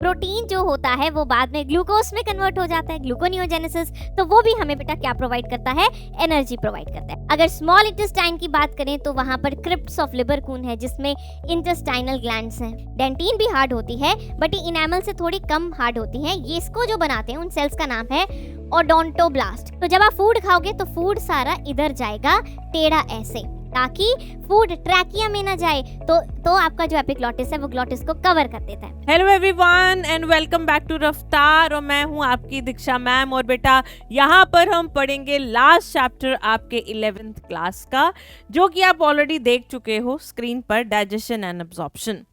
Protein जो होता है वो बाद में ग्लूकोज में कन्वर्ट हो जाता है, ग्लूकोनियोजेनेसिस, तो वो भी हमें बेटा क्या प्रोवाइड करता है, एनर्जी प्रोवाइड करता है। अगर स्मॉल इंटेस्टाइन की बात करें तो वहां पर क्रिप्ट्स ऑफ लिबरकून है जिसमें इंटेस्टाइनल ग्लैंड्स हैं। डेंटिन भी हार्ड होती है बट ये इनेमल से थोड़ी कम हार्ड होती है। ये इसको जो बनाते हैं उन सेल्स का नाम है ओडोंटोब्लास्ट। तो जब आप फूड खाओगे तो फूड सारा इधर जाएगा टेढ़ा ऐसे, ताकि फूड ट्रैकिया में ना जाए, तो आपका जो एपिग्लॉटिस है वो ग्लॉटिस को कवर कर देता है। Hello everyone and welcome back to Raftaar, और मैं हूं आपकी दीक्षा मैम। और बेटा यहाँ पर हम पढ़ेंगे लास्ट चैप्टर आपके 11th क्लास का, जो कि आप ऑलरेडी देख चुके हो स्क्रीन पर, डाइजेशन एंड एब्जॉर्प्शन।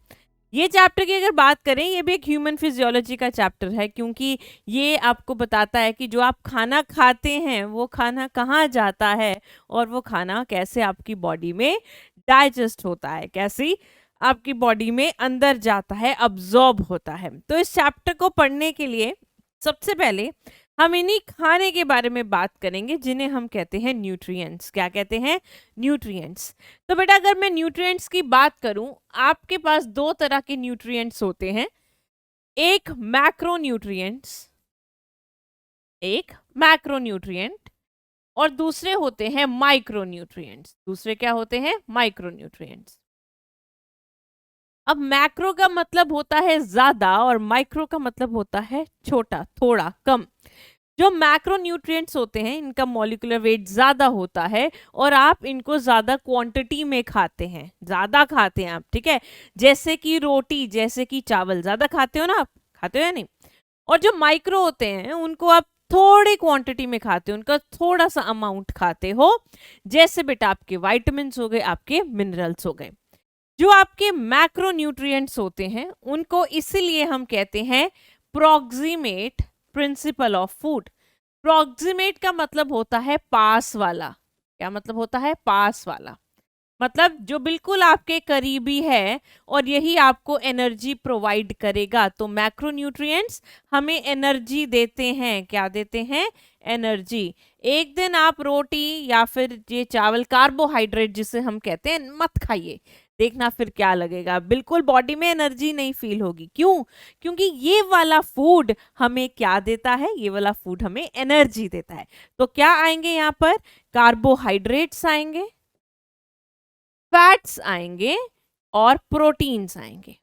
ये चैप्टर की अगर बात करें, ये भी एक ह्यूमन फिजियोलॉजी का चैप्टर है, क्योंकि ये आपको बताता है कि जो आप खाना खाते हैं वो खाना कहाँ जाता है और वो खाना कैसे आपकी बॉडी में डाइजेस्ट होता है, कैसी आपकी बॉडी में अंदर जाता है, अब्जॉर्ब होता है। तो इस चैप्टर को पढ़ने के लिए सबसे पहले हम इन्हीं खाने के बारे में बात करेंगे जिन्हें हम कहते हैं न्यूट्रिएंट्स। क्या कहते हैं? न्यूट्रिएंट्स। तो बेटा अगर मैं न्यूट्रिएंट्स की बात करूं, आपके पास दो तरह के न्यूट्रिएंट्स होते हैं, एक मैक्रोन्यूट्रिएंट्स, एक मैक्रोन्यूट्रिएंट, और दूसरे होते हैं माइक्रोन्यूट्रिएंट्स। दूसरे क्या होते हैं? माइक्रोन्यूट्रिएंट्स। अब मैक्रो का मतलब होता है ज्यादा और माइक्रो का मतलब होता है छोटा, थोड़ा, कम। जो मैक्रो न्यूट्रिएंट्स होते हैं इनका मॉलिक्यूलर वेट ज्यादा होता है और आप इनको ज्यादा क्वांटिटी में खाते हैं, ज्यादा खाते हैं आप, ठीक है। जैसे कि रोटी, जैसे कि चावल ज्यादा खाते हो ना आप, खाते हो या नहीं? और जो माइक्रो होते हैं उनको आप थोड़ी क्वांटिटी में खाते हो, उनका थोड़ा सा अमाउंट खाते हो। जैसे बेटा आपके वाइटामिन्स हो गए, आपके मिनरल्स हो गए। जो आपके मैक्रो न्यूट्रिएंट्स होते हैं उनको इसीलिए हम कहते हैं proximate principle of food. Proximate का मतलब होता है पास वाला। क्या मतलब होता है? पास वाला। मतलब जो बिल्कुल आपके करीबी है और यही आपको एनर्जी प्रोवाइड करेगा। तो मैक्रो न्यूट्रिएंट्स हमें एनर्जी देते हैं। क्या देते हैं? एनर्जी। एक दिन आप रोटी या फिर ये चावल, कार्बोहाइड्रेट जिसे हम कहते हैं, मत खाइए, देखना फिर क्या लगेगा। बिल्कुल बॉडी में एनर्जी नहीं फील होगी। क्यों? क्योंकि ये वाला फूड हमें क्या देता है? ये वाला फूड हमें एनर्जी देता है। तो क्या आएंगे यहाँ पर? कार्बोहाइड्रेट्स आएंगे, फैट्स आएंगे और प्रोटीन्स आएंगे।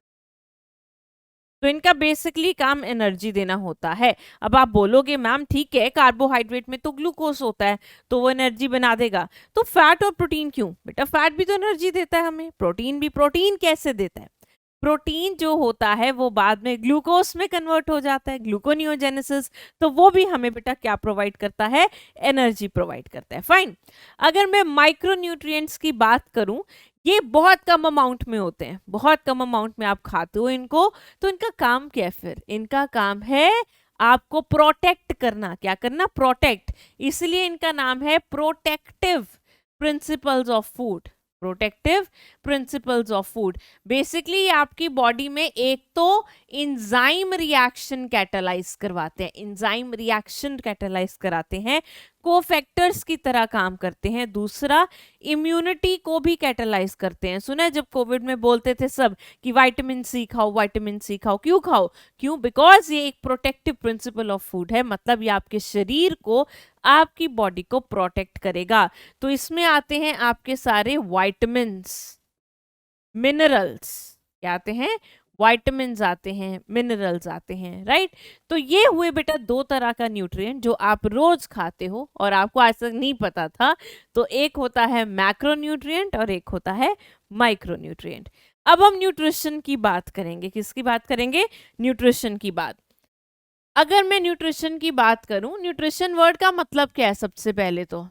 तो इनका बेसिकली काम एनर्जी देना होता है। अब आप बोलोगे मैम ठीक है, कार्बोहाइड्रेट में तो ग्लूकोज होता है तो वो एनर्जी बना देगा, तो फैट और प्रोटीन क्यों? बेटा फैट भी तो एनर्जी देता है हमें, प्रोटीन भी। प्रोटीन कैसे देता है? प्रोटीन जो होता है वो बाद में ग्लूकोज में कन्वर्ट हो जाता है, ग्लूकोनियोजेनेसिस, तो वो भी हमें बेटा क्या प्रोवाइड करता है? एनर्जी प्रोवाइड करता है। फाइन। अगर मैं माइक्रोन्यूट्रिएंट्स की बात करूं, ये बहुत कम अमाउंट में होते हैं, बहुत कम अमाउंट में आप खाते हो इनको। तो इनका काम क्या है फिर? इनका काम है आपको प्रोटेक्ट करना। क्या करना? प्रोटेक्ट। इसलिए इनका नाम है protective principles of food. Protective principles of food. Basically आपकी बॉडी में एक तो इंजाइम रिएक्शन कैटालाइज करवाते हैं, इंजाइम रिएक्शन कैटालाइज कराते हैं, कोफैक्टर्स की तरह काम करते हैं। दूसरा, इम्यूनिटी को भी कैटालाइज करते हैं। सुना है जब कोविड में बोलते थे सब कि विटामिन सी खाओ, विटामिन सी खाओ। क्यों खाओ? क्यों? बिकॉज ये एक प्रोटेक्टिव प्रिंसिपल ऑफ फूड है। मतलब ये आपके शरीर को, आपकी बॉडी को प्रोटेक्ट करेगा। तो इसमें आते हैं आपके सारे विटामिन्स, मिनरल्स। क्या आते हैं? विटामिन्स आते हैं, मिनरल्स आते हैं, राइट। तो ये हुए बेटा दो तरह का न्यूट्रिएंट जो आप रोज खाते हो और आपको आज तक नहीं पता था। तो एक होता है मैक्रोन्यूट्रिएंट और एक होता है माइक्रोन्यूट्रिएंट। अब हम न्यूट्रिशन की बात करेंगे। किसकी बात करेंगे? न्यूट्रिशन की बात। अगर मैं न्यूट्रिशन की बात करूं, न्यूट्रिशन वर्ड का मतलब क्या है? सबसे पहले तो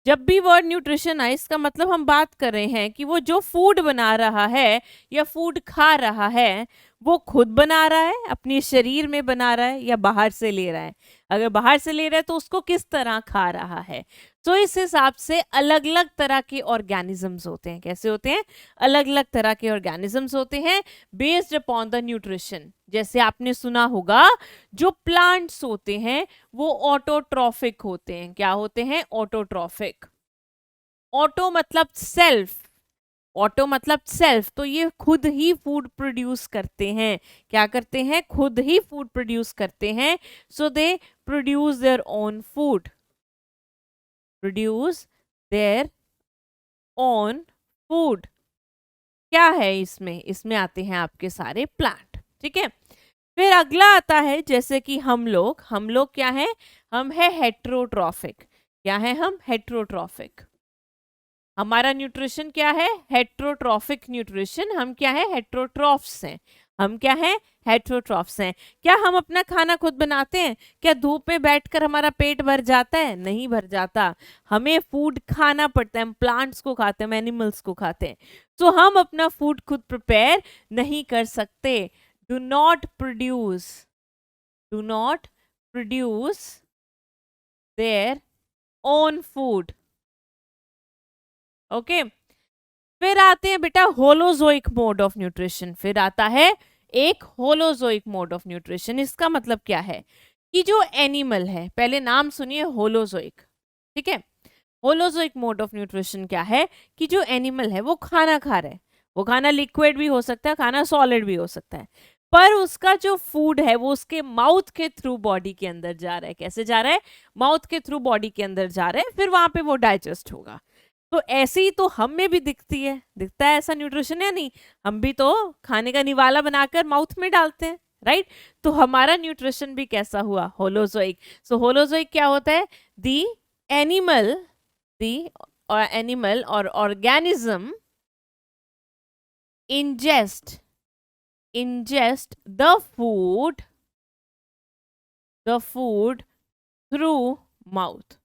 जब भी वर्ड न्यूट्रिशन आए, इसका मतलब हम बात कर रहे हैं कि वो जो फूड बना रहा है या फूड खा रहा है वो खुद बना रहा है, अपने शरीर में बना रहा है, या बाहर से ले रहा है। अगर बाहर से ले रहा है तो उसको किस तरह खा रहा है। तो इस हिसाब से अलग अलग तरह के ऑर्गेनिजम्स होते हैं। कैसे होते हैं? अलग अलग तरह के ऑर्गेनिजम्स होते हैं बेस्ड अपॉन द न्यूट्रिशन। जैसे आपने सुना होगा जो प्लांट्स होते हैं वो ऑटोट्रॉफिक होते हैं। क्या होते हैं? ऑटोट्रॉफिक। ऑटो मतलब सेल्फ, ऑटो मतलब सेल्फ, तो ये खुद ही फूड प्रोड्यूस करते हैं। क्या करते हैं? खुद ही फूड प्रोड्यूस करते हैं। So they produce their own food, produce their own food. क्या है इसमें? इसमें आते हैं आपके सारे प्लांट, ठीक है। फिर अगला आता है जैसे कि हम लोग क्या है? हम है हेट्रोट्रॉफिक। क्या है? हम हेट्रोट्रॉफिक। हमारा न्यूट्रिशन क्या है? Heterotrophic nutrition. हम क्या है? हेट्रोट्रॉफ्स हैं। हम क्या है? हेट्रोट्रॉफ्स हैं। क्या हम अपना खाना खुद बनाते हैं? क्या धूप में बैठकर हमारा पेट भर जाता है? नहीं भर जाता। हमें फूड खाना पड़ता है। हम प्लांट्स को खाते हैं, हम एनिमल्स को खाते हैं। तो हम अपना फूड खुद प्रिपेयर नहीं कर सकते। Do not produce their own food. Okay. फिर आते हैं बेटा होलोजोइक मोड ऑफ न्यूट्रिशन। फिर आता है एक होलोजोइक मोड ऑफ न्यूट्रिशन। इसका मतलब क्या है? कि जो एनिमल है, पहले नाम सुनिए होलोजोइक, ठीक है। होलोजोइक मोड ऑफ न्यूट्रिशन क्या है? कि जो एनिमल है वो खाना खा रहा है। वो खाना लिक्विड भी हो सकता है, खाना सॉलिड भी हो सकता है, पर उसका जो फूड है वो उसके माउथ के थ्रू बॉडी के अंदर जा रहा है। कैसे जा रहा है? माउथ के थ्रू बॉडी के अंदर जा रहा है, फिर वहां पे वो डाइजेस्ट होगा। तो ऐसे ही तो हम में भी दिखता है ऐसा न्यूट्रिशन, या नहीं? हम भी तो खाने का निवाला बनाकर माउथ में डालते हैं, राइट? तो हमारा न्यूट्रिशन भी कैसा हुआ? होलोजोइक। सो होलोजोइक क्या होता है? दी एनिमल और organism ingest the food through mouth,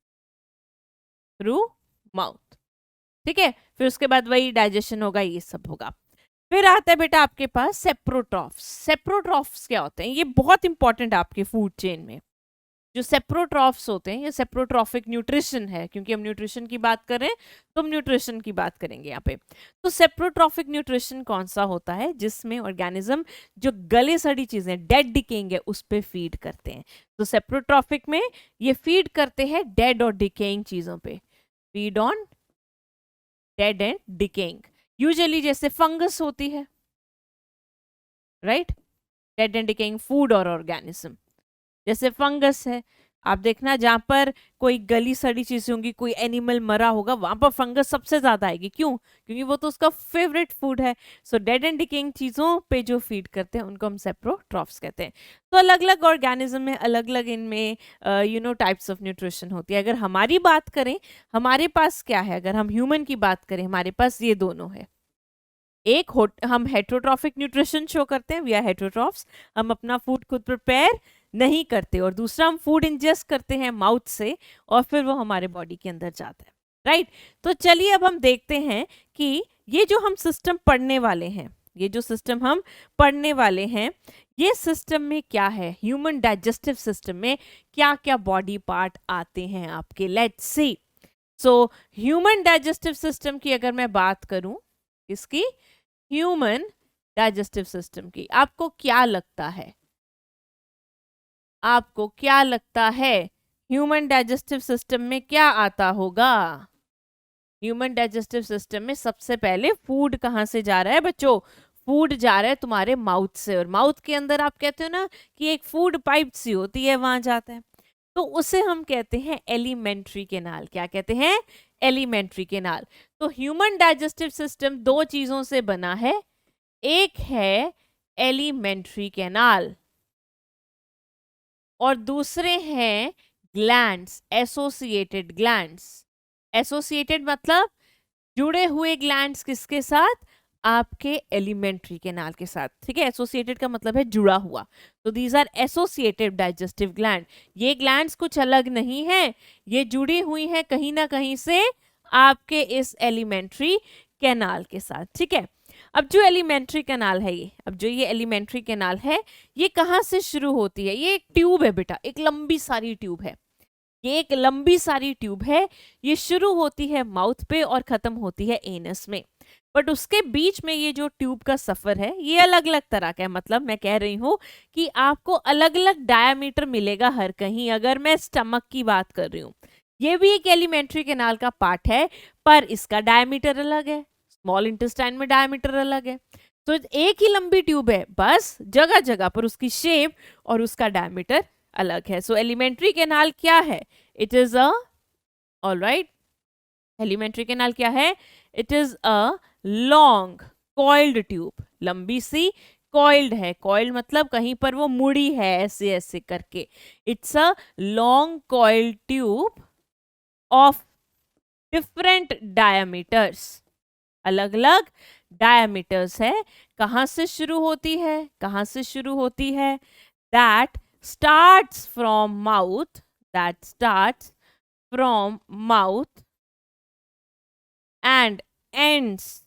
ठीक है। फिर उसके बाद वही डाइजेशन होगा, ये सब होगा। फिर आता है बेटा आपके पास सेप्रोट्रॉफ्स। सेप्रोट्रॉफ्स क्या होते हैं? ये बहुत इंपॉर्टेंट आपके फूड चेन में। जो सेप्रोट्रॉफ्स होते हैं, ये सेप्रोट्रॉफिक न्यूट्रिशन है, क्योंकि हम न्यूट्रिशन की बात कर रहे हैं तो हम न्यूट्रिशन की बात करेंगे यहाँ पे। तो सेप्रोट्रॉफिक न्यूट्रिशन कौन सा होता है? जिसमें ऑर्गेनिज्म जो गले सड़ी चीजें, डेड डिकेइंग है, उस पे फीड करते हैं। तो सेप्रोट्रॉफिक में ये फीड करते हैं डेड और डिकेइंग चीजों पे। Feed on dead and decaying. Usually जैसे फंगस होती है, right? Dead and decaying food और ऑर्गेनिज्म। जैसे फंगस है, आप देखना जहां पर कोई गली सड़ी चीजें होंगी, कोई एनिमल मरा होगा, वहां पर फंगस सबसे ज्यादा आएगी। क्यों? क्योंकि वो तो उसका फेवरेट फूड है। सो डेड एंड डिकेइंग चीजों पे जो फीड करते हैं उनको हम सेप्रोट्रॉफ्स कहते हैं। तो अलग अलग ऑर्गेनिज्म में अलग अलग इनमें टाइप्स ऑफ न्यूट्रिशन होती है। अगर हमारी बात करें, हमारे पास क्या है? अगर हम ह्यूमन की बात करें, हमारे पास ये दोनों है। एक हम हेट्रोट्रॉफिक न्यूट्रिशन शो करते हैं, वी आर हेट्रोट्रॉफ्स, हम अपना फूड खुद प्रिपेयर नहीं करते, और दूसरा हम फूड इंजेस्ट करते हैं माउथ से और फिर वो हमारे बॉडी के अंदर जाता है, राइट? तो चलिए अब हम देखते हैं कि ये जो हम सिस्टम पढ़ने वाले हैं, ये सिस्टम में क्या है? ह्यूमन डाइजेस्टिव सिस्टम में क्या क्या बॉडी पार्ट आते हैं आपके? Let's see. So human digestive system की अगर मैं बात करूं, इसकी ह्यूमन डाइजेस्टिव सिस्टम की, आपको क्या लगता है? ह्यूमन डाइजेस्टिव सिस्टम में क्या आता होगा? ह्यूमन डाइजेस्टिव सिस्टम में सबसे पहले फूड कहाँ से जा रहा है बच्चों? फूड जा रहा है तुम्हारे माउथ से, और माउथ के अंदर आप कहते हो ना कि एक फूड पाइप सी होती है, वहां जाता है, तो उसे हम कहते हैं एलिमेंट्री कैनाल। क्या कहते हैं? Alimentary canal. तो ह्यूमन डाइजेस्टिव सिस्टम दो चीजों से बना है, एक है एलिमेंट्री कैनाल और दूसरे हैं ग्लैंड्स, एसोसिएटेड ग्लैंड्स। एसोसिएटेड मतलब जुड़े हुए ग्लैंड्स, किसके साथ? आपके एलिमेंट्री कैनाल के साथ, ठीक है। एसोसिएटेड का मतलब है जुड़ा हुआ, तो these are associated digestive gland. ये ग्लैंड्स कुछ अलग नहीं है, ये जुड़ी हुई हैं कहीं ना कहीं से आपके इस एलिमेंट्री कैनाल के साथ, ठीक है। अब जो एलिमेंट्री कैनाल है ये एलिमेंट्री कैनाल है, ये कहाँ से शुरू होती है? ये एक ट्यूब है बेटा, एक लंबी सारी ट्यूब है। ये शुरू होती है माउथ पे और खत्म होती है एनस में। बट उसके बीच में ये जो ट्यूब का सफर है, ये अलग अलग तरह का है। मतलब मैं कह रही हूँ कि आपको अलग अलग डायमीटर मिलेगा हर कहीं। अगर मैं स्टमक की बात कर रही हूँ, ये भी एक एलिमेंट्री कैनाल का पार्ट है, पर इसका डायमीटर अलग है। स्मॉल इंटेस्टाइन में डायमीटर अलग है। तो एक ही लंबी ट्यूब है, बस जगह जगह पर उसकी शेप और उसका डायमीटर अलग है। सो एलिमेंट्री कैनाल क्या है? It is a, alright, alimentary canal क्या है? It is a long coiled tube, लंबी सी कॉइल्ड है। कॉइल्ड मतलब कहीं पर वो मुड़ी है ऐसे ऐसे करके। It's a long coiled tube of different diameters, अलग अलग डायमीटर्स है। कहां से शुरू होती है? कहां से शुरू होती है? That starts from mouth, that starts from mouth and ends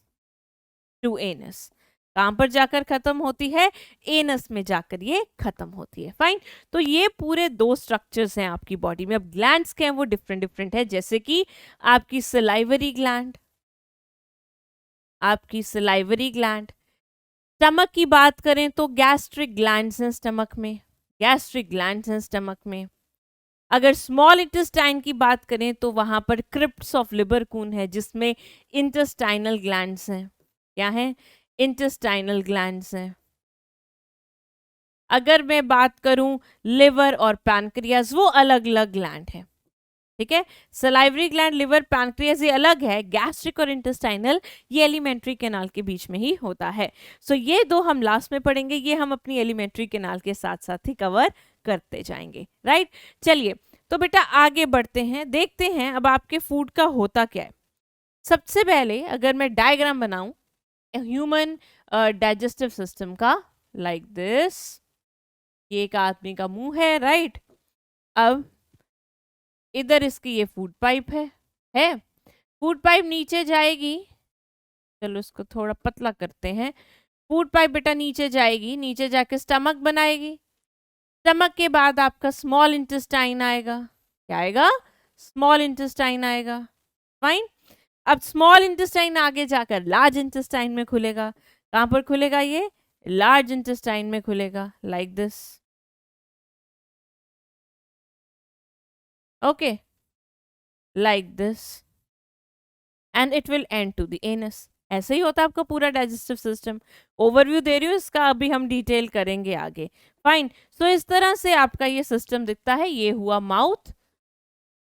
to anus. कहां पर जाकर खत्म होती है? एनस में जाकर ये खत्म होती है। फाइन। तो ये पूरे 2 स्ट्रक्चर्स हैं आपकी बॉडी में। अब ग्लैंड्स क्या है? वो डिफरेंट डिफरेंट है, जैसे कि आपकी सलाइवरी ग्लैंड, आपकी सलाइवरी ग्लैंड। स्टमक की बात करें तो गैस्ट्रिक ग्लैंड्स हैं स्टमक में, गैस्ट्रिक ग्लैंड्स हैं स्टमक में। अगर स्मॉल इंटेस्टाइन की बात करें तो वहां पर क्रिप्ट्स ऑफ लिबर कून है, जिसमें इंटेस्टाइनल ग्लैंड्स हैं। क्या है? इंटेस्टाइनल ग्लैंड्स हैं। अगर मैं बात करूं लिवर और पैनक्रियाज, वो अलग अलग ग्लैंड है। ठीक है, सलाइवरी ग्लैंड, लिवर, पैनक्रियाज ये अलग है। गैस्ट्रिक और इंटेस्टाइनल ये एलिमेंट्री कैनाल के बीच में ही होता है। सो ये 2 हम लास्ट में पढ़ेंगे, ये हम अपनी एलिमेंट्री कैनाल के साथ साथ ही कवर करते जाएंगे। राइट, चलिए तो बेटा आगे बढ़ते हैं, देखते हैं अब आपके फूड का होता क्या है। सबसे पहले अगर मैं डायग्राम बनाऊं ह्यूमन डाइजेस्टिव सिस्टम का, लाइक दिस, ये एक आदमी का मुंह है। राइट, अब इधर इसकी ये फूड पाइप है। फूड पाइप नीचे जाएगी, चलो इसको थोड़ा पतला करते हैं। फूड पाइप बेटा नीचे जाएगी, नीचे जाके स्टमक बनाएगी। स्टमक के बाद आपका स्मॉल इंटेस्टाइन आएगा। क्या आएगा? स्मॉल इंटेस्टाइन आएगा। फाइन। अब स्मॉल इंटेस्टाइन आगे जाकर लार्ज इंटेस्टाइन में खुलेगा। कहां पर खुलेगा? ये लार्ज इंटेस्टाइन में खुलेगा, like this. Okay, like this, and it will end to the anus. ऐसे ही होता है आपका पूरा डाइजेस्टिव सिस्टम। ओवरव्यू दे रही हूँ इसका, अभी हम डिटेल करेंगे आगे। फाइन। सो इस तरह से आपका ये सिस्टम दिखता है। ये हुआ माउथ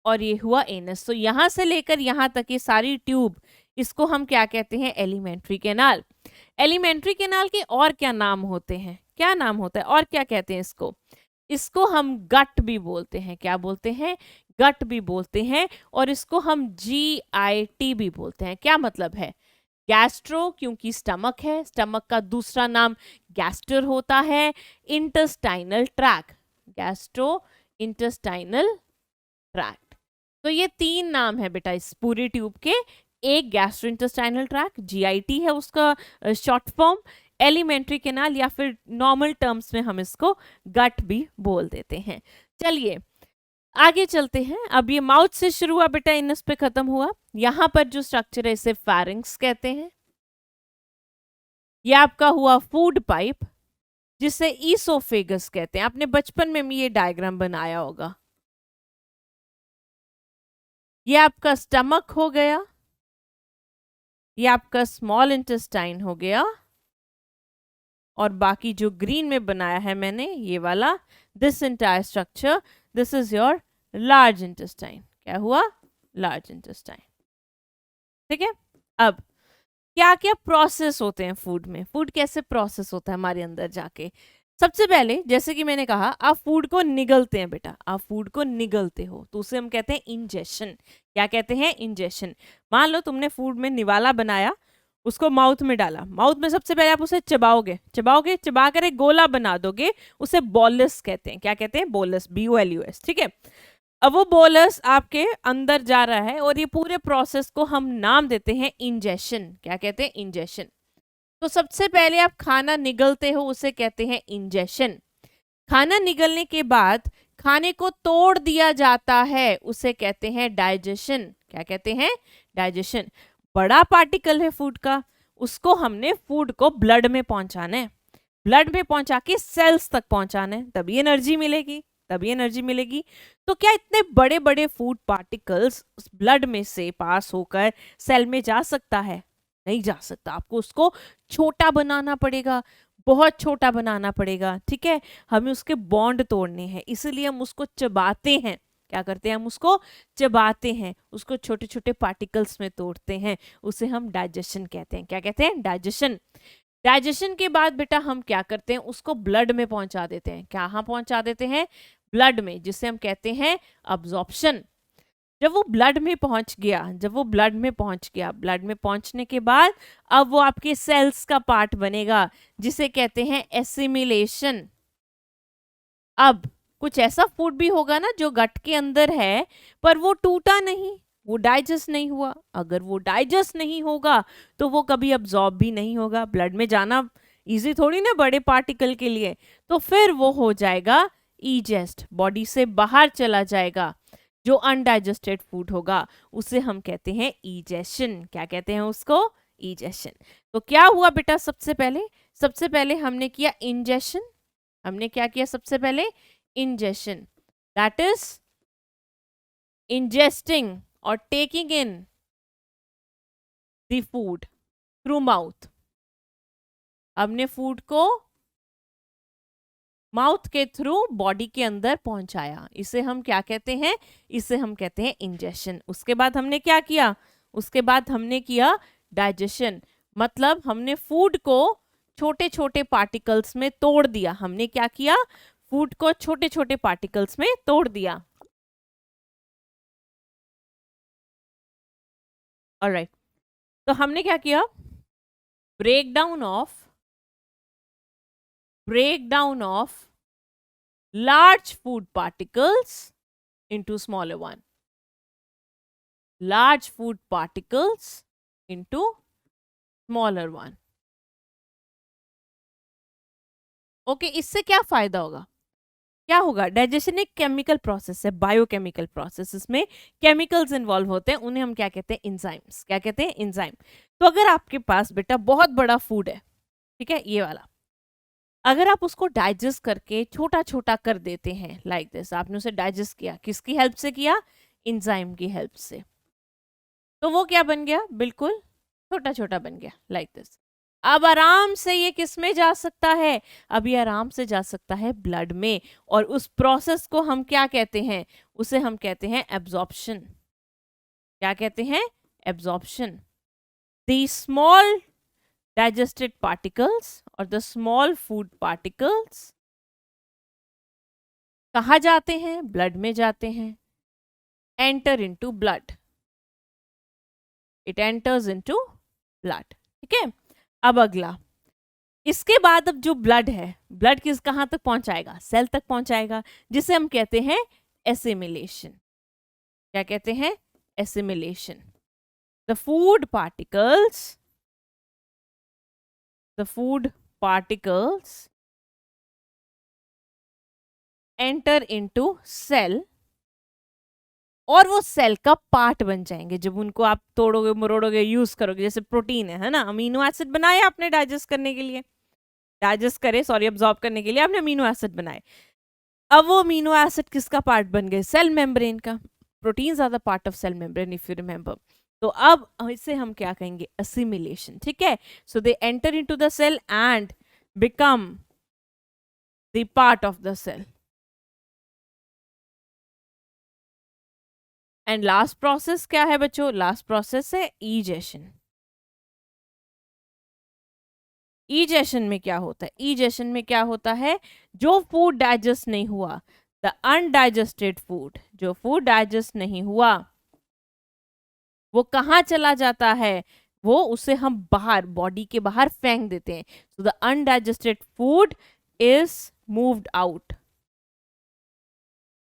और ये हुआ एनस। तो यहां से लेकर यहां तक ये सारी ट्यूब, इसको हम क्या कहते हैं? Alimentary canal. एलिमेंट्री कैनाल के और क्या नाम होते हैं? क्या नाम होता है और क्या कहते हैं इसको? इसको हम गट भी बोलते हैं। क्या बोलते हैं? गट भी बोलते हैं। और इसको हम GIT भी बोलते हैं। क्या मतलब है? गैस्ट्रो क्योंकि स्टमक है, स्टमक का दूसरा नाम गैस्टर होता है। Intestinal tract, gastro intestinal tract. तो ये 3 नाम है बेटा इस पूरी ट्यूब के। एक गैस्ट्रोइंटेस्टाइनल ट्रैक, GIT है उसका शॉर्ट फॉर्म। एलिमेंट्री कैनाल या फिर नॉर्मल टर्म्स में हम इसको गट भी बोल देते हैं। चलिए आगे चलते हैं। अब ये माउथ से शुरू हुआ बेटा, इनस पे खत्म हुआ। यहां पर जो स्ट्रक्चर है इसे फैरिंक्स कहते हैं। ये आपका हुआ फूड पाइप, जिसे ईसोफेगस कहते हैं। आपने बचपन में भी ये डायग्राम बनाया होगा। ये आपका स्टमक हो गया, ये आपका स्मॉल इंटेस्टाइन हो गया, और बाकी जो ग्रीन में बनाया है मैंने ये वाला, this entire structure, this is your large intestine. क्या हुआ? Large intestine. ठीक है। अब क्या क्या प्रोसेस होते हैं फूड में? फूड कैसे प्रोसेस होता है हमारे अंदर जाके? सबसे पहले जैसे कि मैंने कहा, आप फूड को निगलते हैं बेटा, आप फूड को निगलते हो, तो उसे हम कहते हैं इंजेशन। क्या कहते हैं? इंजेशन। मान लो तुमने फूड में निवाला बनाया, उसको माउथ में डाला। माउथ में सबसे पहले आप उसे चबाओगे, चबाओगे, चबा कर एक गोला बना दोगे, उसे बोलस कहते हैं। क्या कहते हैं? Bolus, BOLUS। ठीक है। अब वो बोलस आपके अंदर जा रहा है और ये पूरे प्रोसेस को हम नाम देते हैं इंजेशन। क्या कहते हैं? इंजेशन। तो सबसे पहले आप खाना निगलते हो, उसे कहते हैं इंजेशन। खाना निगलने के बाद खाने को तोड़ दिया जाता है, उसे कहते हैं डाइजेशन। क्या कहते हैं? डाइजेशन। बड़ा पार्टिकल है फूड का, उसको हमने फूड को ब्लड में पहुंचाना है, ब्लड में पहुंचा के सेल्स तक पहुंचाना है, तभी एनर्जी मिलेगी, तभी एनर्जी मिलेगी। तो क्या इतने बड़े बड़े फूड पार्टिकल्स ब्लड में से पास होकर सेल में जा सकता है? नहीं जा सकता, आपको उसको छोटा बनाना पड़ेगा, बहुत छोटा बनाना पड़ेगा, ठीक है। हमें उसके बॉन्ड तोड़ने हैं, इसलिए हम उसको चबाते हैं। क्या करते हैं, हम उसको चबाते हैं, उसको छोटे छोटे पार्टिकल्स में तोड़ते हैं, उसे हम डाइजेशन कहते हैं। क्या कहते हैं, डाइजेशन। डाइजेशन के बाद बेटा हम क्या करते हैं, उसको ब्लड में पहुंचा देते हैं। कहाँ पहुंचा देते हैं, ब्लड में, जिसे हम कहते हैं अब्जॉर्प्शन। जब वो ब्लड में पहुंच गया, ब्लड में पहुंचने के बाद अब वो आपके सेल्स का पार्ट बनेगा, जिसे कहते हैं एसिमिलेशन। अब कुछ ऐसा फूड भी होगा ना जो गट के अंदर है, पर वो टूटा नहीं, वो डाइजेस्ट नहीं हुआ। अगर वो डाइजेस्ट नहीं होगा तो वो कभी अब्जॉर्ब भी नहीं होगा। ब्लड में जाना इजी थोड़ी ना बड़े पार्टिकल के लिए, तो फिर वो हो जाएगा ईजेस्ट, बॉडी से बाहर चला जाएगा। जो अनडाइजेस्टेड फूड होगा उसे हम कहते हैं ईजेशन। क्या कहते हैं उसको, ईजेशन। तो क्या हुआ बेटा, सबसे पहले हमने किया इंजेशन। हमने क्या किया सबसे पहले, ingestion, that is ingesting or taking in the food through mouth। हमने फूड को माउथ के थ्रू बॉडी के अंदर पहुंचाया, इसे हम क्या कहते हैं, इसे हम कहते हैं इंजेशन। उसके बाद हमने क्या किया, उसके बाद हमने किया डाइजेशन, मतलब हमने फूड को छोटे छोटे पार्टिकल्स में तोड़ दिया। हमने क्या किया, फूड को छोटे छोटे पार्टिकल्स में तोड़ दिया। ऑलराइट, तो हमने क्या किया, breakdown of large food particles into smaller one, large food particles into smaller one। Okay, इससे क्या फायदा होगा, क्या होगा, डाइजेशन एक केमिकल प्रोसेस है, बायोकेमिकल प्रोसेस, इसमें केमिकल्स इन्वॉल्व होते हैं, उन्हें हम क्या कहते हैं, एंजाइम्स। क्या कहते हैं, एंजाइम। तो अगर आपके पास बेटा बहुत बड़ा फूड है, ठीक है, ये वाला, अगर आप उसको डाइजेस्ट करके छोटा छोटा कर देते हैं, लाइक दिस, आपने उसे डाइजेस्ट किया, किसकी हेल्प से किया, एंजाइम की हेल्प से, तो वो क्या बन गया, बिल्कुल छोटा छोटा बन गया, लाइक दिस। अब आराम से ये किस में जा सकता है, अब ये आराम से जा सकता है ब्लड में, और उस प्रोसेस को हम क्या कहते हैं, उसे हम कहते हैं एब्जॉर्प्शन। क्या कहते हैं, absorption. The small digested particles और the small food particles कहाँ जाते हैं, ब्लड में जाते हैं, enter into blood, it enters into blood, ठीक है। अब अगला, इसके बाद अब जो ब्लड है, ब्लड किस कहाँ तक पहुंचाएगा, सेल तक पहुंचाएगा, जिसे हम कहते हैं एसिमिलेशन। क्या कहते हैं, assimilation. the food particles enter into cell और वो सेल का पार्ट बन जाएंगे जब उनको आप तोड़ोगे मरोड़ोगे यूज करोगे। जैसे प्रोटीन है ना, अमीनो एसिड बनाए आपने डाइजेस्ट करने के लिए, अब्जॉर्ब करने के लिए आपने अमीनो एसिड बनाए। अब वो अमीनो एसिड किसका पार्ट बन गए, सेल मेम्ब्रेन का। Proteins are the part of cell membrane if you remember. तो अब इसे हम क्या कहेंगे, असिमिलेशन, ठीक है। So they enter into the cell and become the part of the cell. And last process क्या है बच्चों, लास्ट प्रोसेस है ईजेशन। ईजेशन में क्या होता है, ईजेशन में क्या होता है, जो फूड डाइजेस्ट नहीं हुआ, द अनडाइजेस्टेड फूड, जो फूड डाइजेस्ट नहीं हुआ वो कहाँ चला जाता है, वो उसे हम बाहर, बॉडी के बाहर फेंक देते हैं। So the undigested food is moved out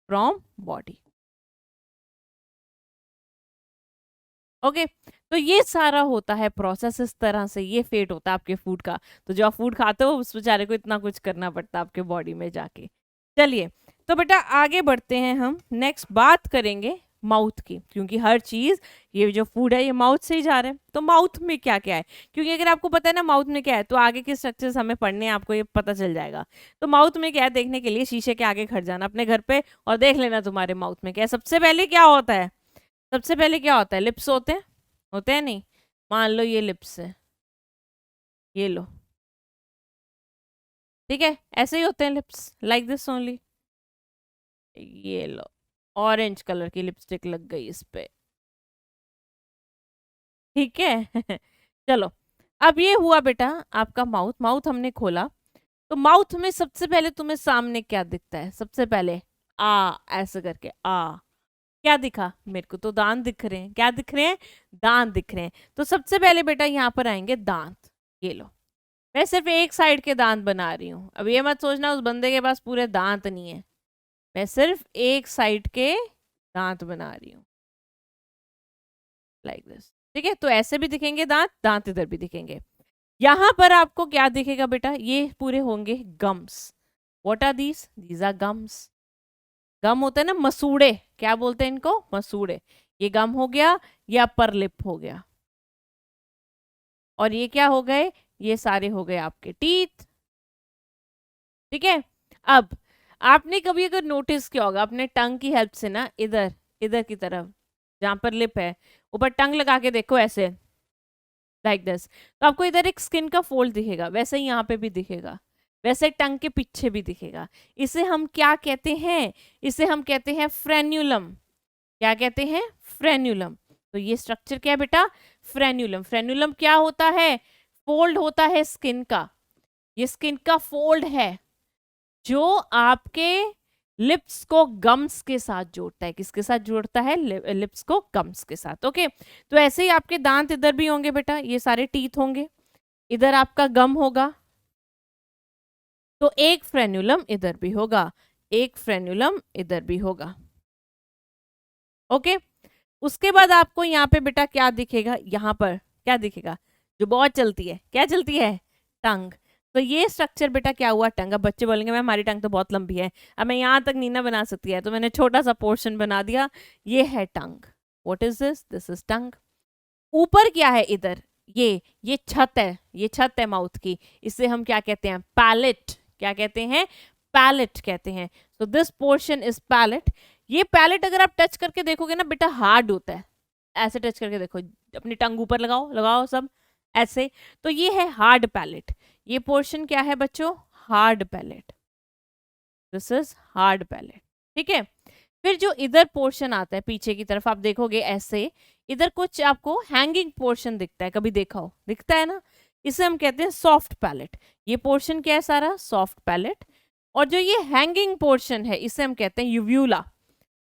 from body. Okay, तो ये सारा होता है प्रोसेस, इस तरह से ये फेट होता है आपके फूड का। तो जो आप फूड खाते हो उस बेचारे को इतना कुछ करना पड़ता है आपके बॉडी में जाके। चलिए, तो बेटा आगे बढ़ते हैं, हम नेक्स्ट बात करेंगे माउथ की, क्योंकि हर चीज, ये जो फूड है ये माउथ से ही जा रहा है। तो माउथ में क्या क्या है, क्योंकि अगर आपको पता है ना माउथ में क्या है, तो आगे के स्ट्रक्चर्स हमें पढ़ने हैं, आपको ये पता चल जाएगा। तो माउथ में क्या है देखने के लिए शीशे के आगे खड़ जाना अपने घर पे और देख लेना तुम्हारे माउथ में क्या है। सबसे पहले क्या होता है, सबसे पहले क्या होता है, लिप्स होते हैं नहीं, मान लो ये लिप्स है, ये लो, ठीक है, ऐसे ही होते हैं लिप्स, लाइक दिस ओनली। ये लो, ऑरेंज कलर की लिपस्टिक लग गई इस पे, ठीक है। चलो, अब ये हुआ बेटा आपका माउथ। माउथ हमने खोला, तो माउथ में सबसे पहले तुम्हें सामने क्या दिखता है? सबसे पहले आ, ऐसे करके आ, क्या दिखा? मेरे को तो दांत दिख रहे हैं। क्या दिख रहे हैं? दांत दिख रहे हैं। तो सबसे पहले बेटा यहाँ पर आएंगे दांत। ये लो, मैं सिर्फ एक साइड के दांत बना रही हूँ। अब ये मत सोचना उस बंदे के पास पूरे दांत नहीं है, मैं सिर्फ एक साइड के दांत बना रही हूँ, लाइक दिस, ठीक है। तो ऐसे भी दिखेंगे दांत, दांत इधर भी दिखेंगे। यहां पर आपको क्या दिखेगा बेटा? ये पूरे होंगे gums. What are these? These are gums. Gum होते हैं ना मसूड़े, क्या बोलते हैं इनको? मसूड़े। ये गम हो गया, ये अपर लिप हो गया, और ये क्या हो गए? ये सारे हो गए आपके टीथ, ठीक है। अब आपने कभी अगर नोटिस किया होगा अपने टंग की हेल्प से ना, इधर इधर की तरफ जहां पर लिप है, ऊपर टंग लगा के देखो ऐसे, लाइक दिस, तो आपको इधर एक स्किन का फोल्ड दिखेगा, वैसे ही यहाँ पे भी दिखेगा, वैसे टंग के पीछे भी दिखेगा। इसे हम क्या कहते हैं? इसे हम कहते हैं फ्रेन्यूलम। क्या कहते हैं? फ्रेन्यूलम। तो ये स्ट्रक्चर क्या है बेटा? फ्रेन्यूलम। फ्रेन्यूलम क्या होता है? फोल्ड होता है स्किन का, ये स्किन का फोल्ड है जो आपके लिप्स को गम्स के साथ जोड़ता है। किसके साथ जोड़ता है? लिप्स को गम्स के साथ। ओके, तो ऐसे ही आपके दांत इधर भी होंगे बेटा, ये सारे टीथ होंगे, इधर आपका गम होगा, तो एक फ्रेन्यूलम इधर भी होगा, एक फ्रेन्यूलम इधर भी होगा। ओके, उसके बाद आपको यहाँ पे बेटा क्या दिखेगा? यहाँ पर क्या दिखेगा जो बहुत चलती है? क्या चलती है? टंग। तो ये स्ट्रक्चर बेटा क्या हुआ? टंग। अब बच्चे बोलेंगे मैम हमारी टंग तो बहुत लंबी है, अब मैं यहाँ तक नहीं ना बना सकती है, तो मैंने छोटा सा पोर्शन बना दिया, ये है tongue. What is this? This is tongue. ऊपर क्या है? इधर ये छत है, ये छत है माउथ की, इसे हम क्या कहते हैं? पैलेट। क्या कहते हैं? पैलेट कहते हैं। So this portion is palate. ये पैलेट अगर आप टच करके देखोगे ना बेटा, हार्ड होता है। ऐसे टच करके देखो, अपनी टंग ऊपर लगाओ, लगाओ सब ऐसे, तो ये है हार्ड पैलेट। ये पोर्शन क्या है बच्चों? Hard palate. This is hard palate, ठीक है। फिर जो इधर पोर्शन आता है पीछे की तरफ, आप देखोगे ऐसे, इधर कुछ आपको हैंगिंग पोर्शन दिखता है, कभी देखा हो? दिखता है ना, इसे हम कहते हैं सॉफ्ट पैलेट। ये पोर्शन क्या है? सारा सॉफ्ट पैलेट। और जो ये हैंगिंग पोर्शन है, इसे हम कहते हैं यूव्यूला।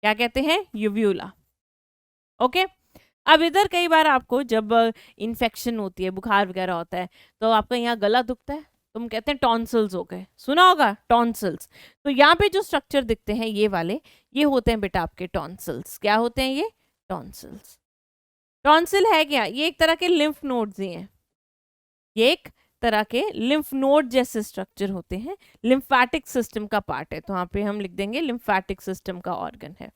क्या कहते हैं? यूव्यूला। ओके, अब इधर कई बार आपको जब इन्फेक्शन होती है, बुखार वगैरह होता है, तो आपका यहाँ गला दुखता है, तुम कहते हैं टॉन्सिल्स हो गए, सुना होगा टॉन्सिल्स। तो यहाँ पे जो स्ट्रक्चर दिखते हैं ये वाले, ये होते हैं बेटा आपके टॉन्सिल्स। क्या होते हैं ये? टॉन्सिल्स। टॉन्सिल है क्या? ये एक तरह के लिम्फ नोड्स ही हैं, ये एक तरह के लिम्फ नोड जैसे स्ट्रक्चर होते हैं, लिम्फैटिक सिस्टम का पार्ट है, तो यहाँ पे हम लिख देंगे लिम्फैटिक सिस्टम का ऑर्गन है,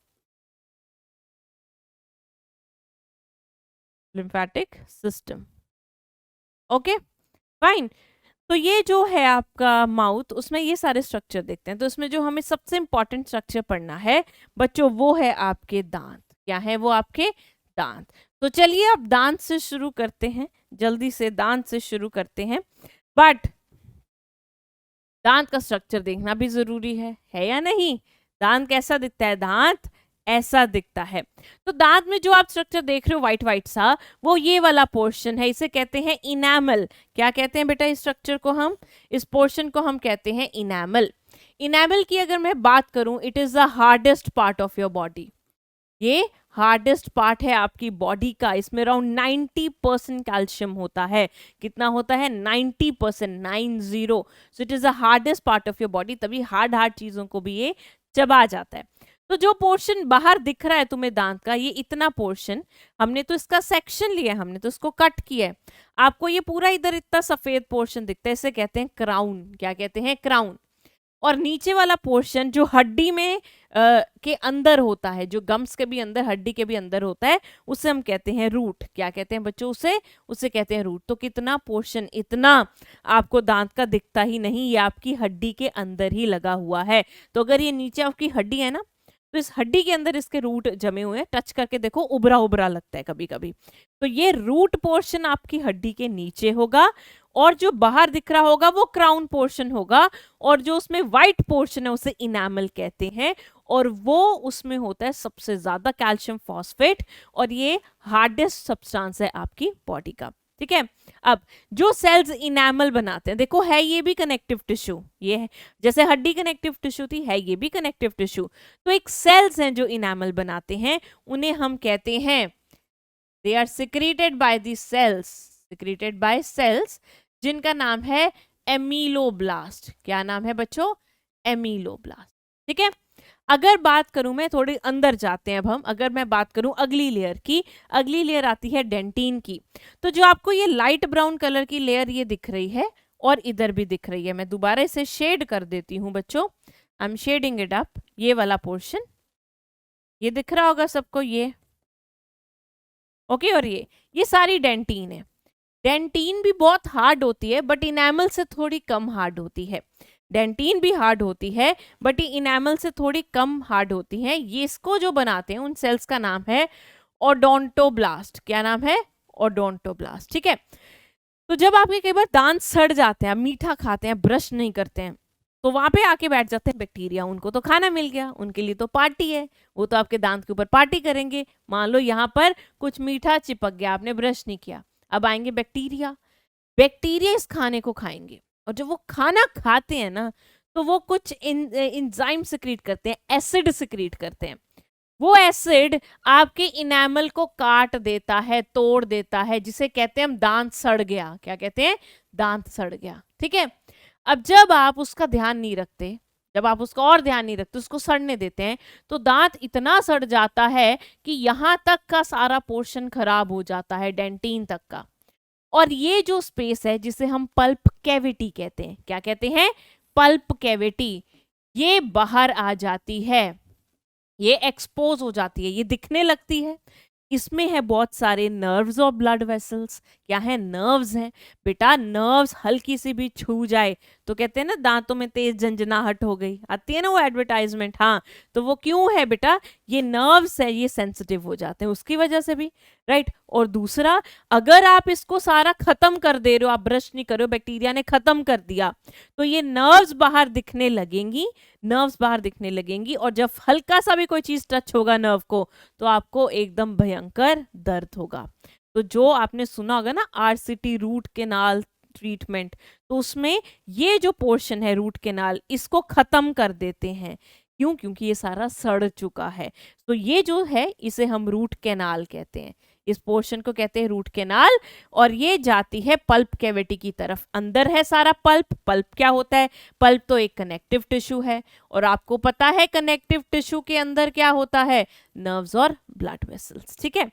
लिम्फैटिक सिस्टम। Okay fine. तो ये जो है आपका माउथ, उसमें ये सारे स्ट्रक्चर देखते हैं, तो इसमें जो हमें सबसे इंपॉर्टेंट स्ट्रक्चर पढ़ना है बच्चों, वो है आपके दांत। क्या है वो? आपके दांत। तो चलिए अब दांत से शुरू करते हैं, जल्दी से दांत से शुरू करते हैं। बट दांत का स्ट्रक्चर देखना भी जरूरी है या नहीं? दांत कैसा दिखता है? दांत ऐसा दिखता है। तो दांत में जो आप स्ट्रक्चर देख रहे हो व्हाइट व्हाइट सा, वो ये वाला पोर्शन है, इसे कहते हैं इनैमल। क्या कहते हैं बेटा इस स्ट्रक्चर को? हम इस पोर्शन को हम कहते हैं इनैमल। इनैमल की अगर मैं बात करूं, it is the hardest part of your body. ये हार्डेस्ट पार्ट है आपकी बॉडी का, इसमें अराउंड 90% कैल्शियम होता है। कितना होता है? 90%, 90। So it is the hardest part of your body, तभी हार्ड हार्ड चीजों को भी ये चबा जाता है। तो जो पोर्शन बाहर दिख रहा है तुम्हें दांत का, ये इतना पोर्शन, हमने तो इसका सेक्शन लिया, हमने तो इसको कट किया है। आपको ये पूरा इधर इतना सफेद पोर्शन दिखता है, इसे कहते हैं क्राउन। क्या कहते हैं? क्राउन। और नीचे वाला पोर्शन जो हड्डी में के अंदर होता है, जो गम्स के भी अंदर, हड्डी के भी अंदर होता है, उसे हम कहते हैं रूट। क्या कहते हैं बच्चों? उसे कहते हैं रूट। तो कितना पोर्शन, इतना आपको दांत का दिखता ही नहीं, ये आपकी हड्डी के अंदर ही लगा हुआ है। तो अगर ये नीचे आपकी हड्डी है ना, तो इस हड्डी के अंदर इसके रूट जमे हुए हैं, टच करके देखो उभरा उभरा लगता है कभी कभी। तो ये रूट पोर्शन आपकी हड्डी के नीचे होगा, और जो बाहर दिख रहा होगा वो क्राउन पोर्शन होगा, और जो उसमें व्हाइट पोर्शन है उसे इनामल कहते हैं, और वो उसमें होता है सबसे ज्यादा कैल्शियम फॉस्फेट, और ये हार्डेस्ट सब्सटेंस है आपकी बॉडी का। ठीक है, अब जो सेल्स इनामल बनाते हैं, देखो है ये भी कनेक्टिव टिश्यू, ये है जैसे हड्डी कनेक्टिव टिश्यू थी, है ये भी कनेक्टिव टिश्यू। तो एक सेल्स हैं जो इनामल बनाते हैं, उन्हें हम कहते हैं they are secreted by the cells, secreted by cells, जिनका नाम है एमीलोब्लास्ट। क्या नाम है बच्चों? एमीलोब्लास्ट। ठीक है, अगर बात करूं मैं, थोड़ी अंदर जाते हैं अब हम, अगर मैं बात करूं अगली लेयर की, अगली लेयर आती है डेंटिन की। तो जो आपको ये लाइट ब्राउन कलर की लेयर ये दिख रही है, और इधर भी दिख रही है, मैं दोबारा इसे शेड कर देती हूं बच्चों, I am shading it up, ये वाला पोर्शन ये दिख रहा होगा सबको, ये ओके। और ये सारी डेंटिन है। डेंटिन भी बहुत हार्ड होती है, बट इनेमल से थोड़ी कम हार्ड होती है। डेंटिन भी हार्ड होती है, बट ये इनेमल से थोड़ी कम हार्ड होती है। ये इसको जो बनाते हैं उन सेल्स का नाम है ओडोंटोब्लास्ट। क्या नाम है? ओडोंटोब्लास्ट। ठीक है, तो जब आपके कई बार दांत सड़ जाते हैं, आप मीठा खाते हैं, ब्रश नहीं करते हैं, तो वहां पे आके बैठ जाते हैं बैक्टीरिया, उनको तो खाना मिल गया, उनके लिए तो पार्टी है, वो तो आपके दांत के ऊपर पार्टी करेंगे। मान लो यहाँ पर कुछ मीठा चिपक गया, आपने ब्रश नहीं किया, अब आएंगे बैक्टीरिया, बैक्टीरिया इस खाने को खाएंगे, और जब वो खाना खाते हैं ना, तो वो कुछ इंजाइम सिक्रीट करते हैं, एसिड सिक्रीट करते हैं। वो एसिड आपके इनेमल को काट देता है, तोड़ देता है, जिसे कहते हैं हम दांत सड़ गया। क्या कहते हैं? दांत सड़ गया। ठीक है, अब जब आप उसका ध्यान नहीं रखते, जब आप उसका और ध्यान नहीं रखते, उसको सड़ने देते हैं, तो दांत इतना सड़ जाता है कि यहां तक का सारा पोर्शन खराब हो जाता है, डेंटिन तक का। और ये जो स्पेस है जिसे हम पल्प कैविटी कहते हैं, क्या कहते हैं? पल्प कैविटी, ये बाहर आ जाती है, ये एक्सपोज हो जाती है, ये दिखने लगती है। इसमें है बहुत सारे नर्व्स और ब्लड वेसल्स। क्या है? नर्व्स हैं बेटा। नर्व्स हल्की सी भी छू जाए तो कहते हैं ना दांतों में तेज झंझनाहट हो गई, आती है ना वो एडवर्टाइजमेंट। हाँ, तो वो क्यों है बेटा? ये नर्व्स है, ये सेंसिटिव हो जाते हैं उसकी वजह से भी, राइट। और दूसरा, अगर आप इसको सारा खत्म कर दे रहे हो, आप ब्रश नहीं कर रहे हो, बैक्टीरिया ने खत्म कर दिया, तो ये नर्व्स बाहर दिखने लगेंगी, नर्व्स बाहर दिखने लगेंगी, और जब हल्का सा भी कोई चीज टच होगा नर्व को, तो आपको एकदम भयंकर दर्द होगा। तो जो आपने सुना होगा ना आरसीटी, रूट कैनाल ट्रीटमेंट, तो उसमें ये जो पोर्शन है रूट कैनाल, इसको खत्म कर देते हैं। क्यों? क्योंकि ये सारा सड़ चुका है। तो ये जो है इसे हम रूट कैनाल कहते हैं, इस पोर्शन को कहते हैं रूट कैनाल। और ये जाती है पल्प कैविटी की तरफ, अंदर है सारा पल्प। पल्प क्या होता है? पल्प तो एक कनेक्टिव टिश्यू है, और आपको पता है कनेक्टिव टिश्यू के अंदर क्या होता है? नर्व्स और ब्लड वेसल्स। ठीक है,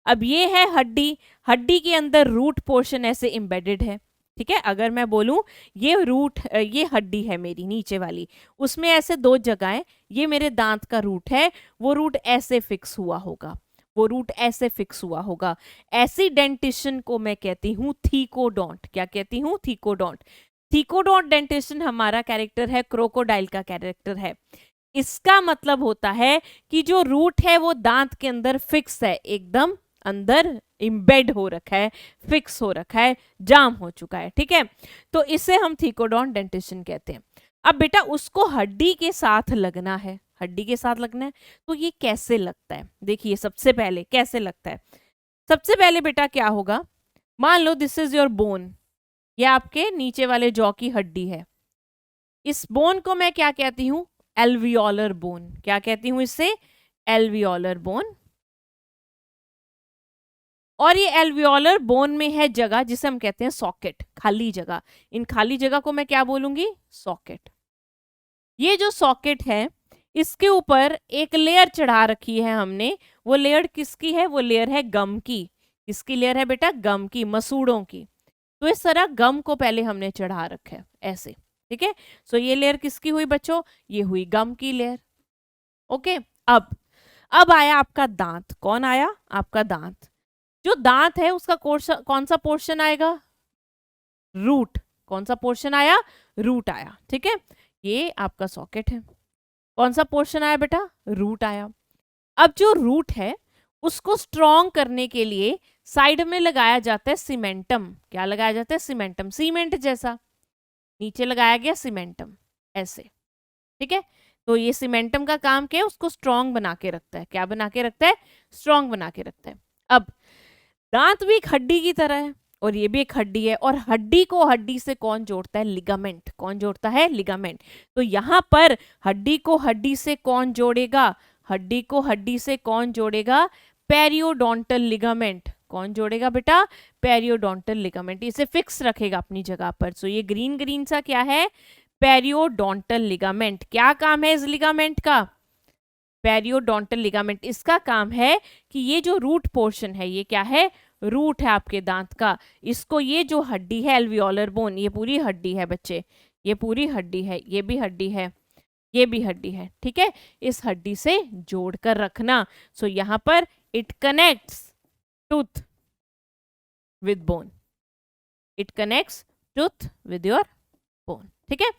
अब ये है हड्डी, हड्डी के अंदर रूट पोर्शन ऐसे एम्बेडेड है। ठीक है, अगर मैं बोलूं ये रूट, ये हड्डी है मेरी नीचे वाली, उसमें ऐसे दो जगहें, ये मेरे दांत का रूट है, वो रूट ऐसे फिक्स हुआ होगा, वो रूट ऐसे फिक्स हुआ होगा। ऐसी डेंटिशन को मैं कहती हूँ थीकोडोंट। क्या कहती हूँ? थीकोडोंट। थीकोडोंट डेंटिशन हमारा कैरेक्टर है, क्रोकोडाइल का कैरेक्टर है। इसका मतलब होता है कि जो रूट है वो दांत के अंदर फिक्स है, एकदम अंदर इम्बेड हो रखा है, फिक्स हो रखा है, जाम हो चुका है। ठीक है, तो इसे हम थीकोडोंट डेंटिशन कहते हैं। अब बेटा उसको हड्डी के साथ लगना है, हड्डी के साथ लगना है, तो ये कैसे लगता है? देखिए सबसे पहले कैसे लगता है। सबसे पहले बेटा क्या होगा, मान लो दिस इज योर बोन, ये आपके नीचे वाले जॉ की हड्डी है। इस बोन को मैं क्या कहती हूँ? Alveolar bone. क्या कहती हूँ इसे? Alveolar bone. और ये एल्वियोलर बोन में है जगह जिसे हम कहते हैं सॉकेट, खाली जगह। इन खाली जगह को मैं क्या बोलूंगी? सॉकेट। ये जो सॉकेट है इसके ऊपर एक लेयर चढ़ा रखी है हमने। वो लेयर किसकी है? वो लेयर है गम की। किसकी लेयर है बेटा? गम की, मसूड़ों की। तो इस तरह गम को पहले हमने चढ़ा रखा है ऐसे। ठीक है, सो ये लेयर किसकी हुई बच्चों? ये हुई गम की लेयर। ओके, अब आया आपका दांत। कौन आया? आपका दांत। जो दांत है उसका कौन सा पोर्शन आएगा? रूट। कौन सा पोर्शन आया? रूट आया। ठीक है, ये आपका सॉकेट है। कौन सा पोर्शन आया बेटा? रूट आया। अब जो रूट है उसको स्ट्रॉन्ग करने के लिए साइड में लगाया जाता है सीमेंटम। क्या लगाया जाता है? सीमेंटम, सीमेंट जैसा नीचे लगाया गया सीमेंटम, ऐसे, ठीक है। तो ये सीमेंटम का काम क्या है? उसको स्ट्रॉन्ग बना के रखता है। क्या बना के रखता है? स्ट्रॉन्ग बना के रखता है। अब दांत भी एक हड्डी की तरह है और ये भी एक हड्डी है, और हड्डी को हड्डी से कौन जोड़ता है? लिगामेंट। कौन जोड़ता है? लिगामेंट। तो यहाँ पर हड्डी को हड्डी से कौन जोड़ेगा? हड्डी को हड्डी से कौन जोड़ेगा? Periodontal ligament. कौन जोड़ेगा बेटा? Periodontal ligament. इसे फिक्स रखेगा अपनी जगह पर। सो ये ग्रीन ग्रीन सा क्या है? Periodontal ligament. क्या काम है इस लिगामेंट का? पेरियोडोंटल लिगामेंट, इसका काम है कि ये जो रूट पोर्शन है, ये क्या है? रूट है आपके दांत का। इसको, ये जो हड्डी है एल्वियोलर बोन, ये पूरी हड्डी है बच्चे, ये पूरी हड्डी है, ये भी हड्डी है, ये भी हड्डी है, ठीक है। इस हड्डी से जोड़ कर रखना। सो यहाँ पर it connects tooth with bone, it connects tooth with your bone, ठीक है।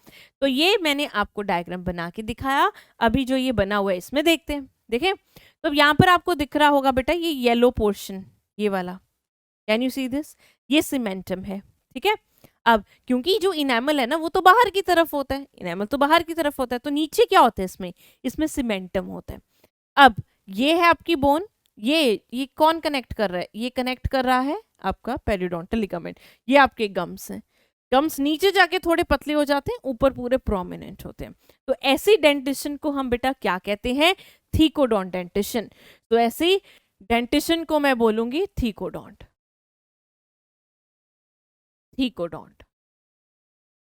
तो ये मैंने आपको डायग्राम बना के दिखाया। अभी जो ये बना हुआ है इसमें देखते हैं। देखें तो यहाँ पर आपको दिख रहा होगा बेटा ये येलो पोर्शन, ये वाला, कैन यू सी दिस? ये सीमेंटम है, ठीक है। अब क्योंकि जो इनेमल है ना वो तो बाहर की तरफ होता है, इनेमल तो बाहर की तरफ होता है, तो नीचे क्या होता है इसमें? इसमें सीमेंटम होता है। अब ये है आपकी बोन, ये कौन कनेक्ट कर रहा है? ये कनेक्ट कर रहा है आपका पेरियोडोंटल लिगामेंट। ये आपके गम्स हैं, गम्स नीचे जाके थोड़े पतले हो जाते हैं, ऊपर पूरे प्रोमिनेंट होते हैं। तो ऐसी डेंटिशन को हम बेटा क्या कहते हैं? Thecodont dentition. तो ऐसी डेंटिशन को मैं बोलूंगी थीकोडोंट, थीकोडोंट।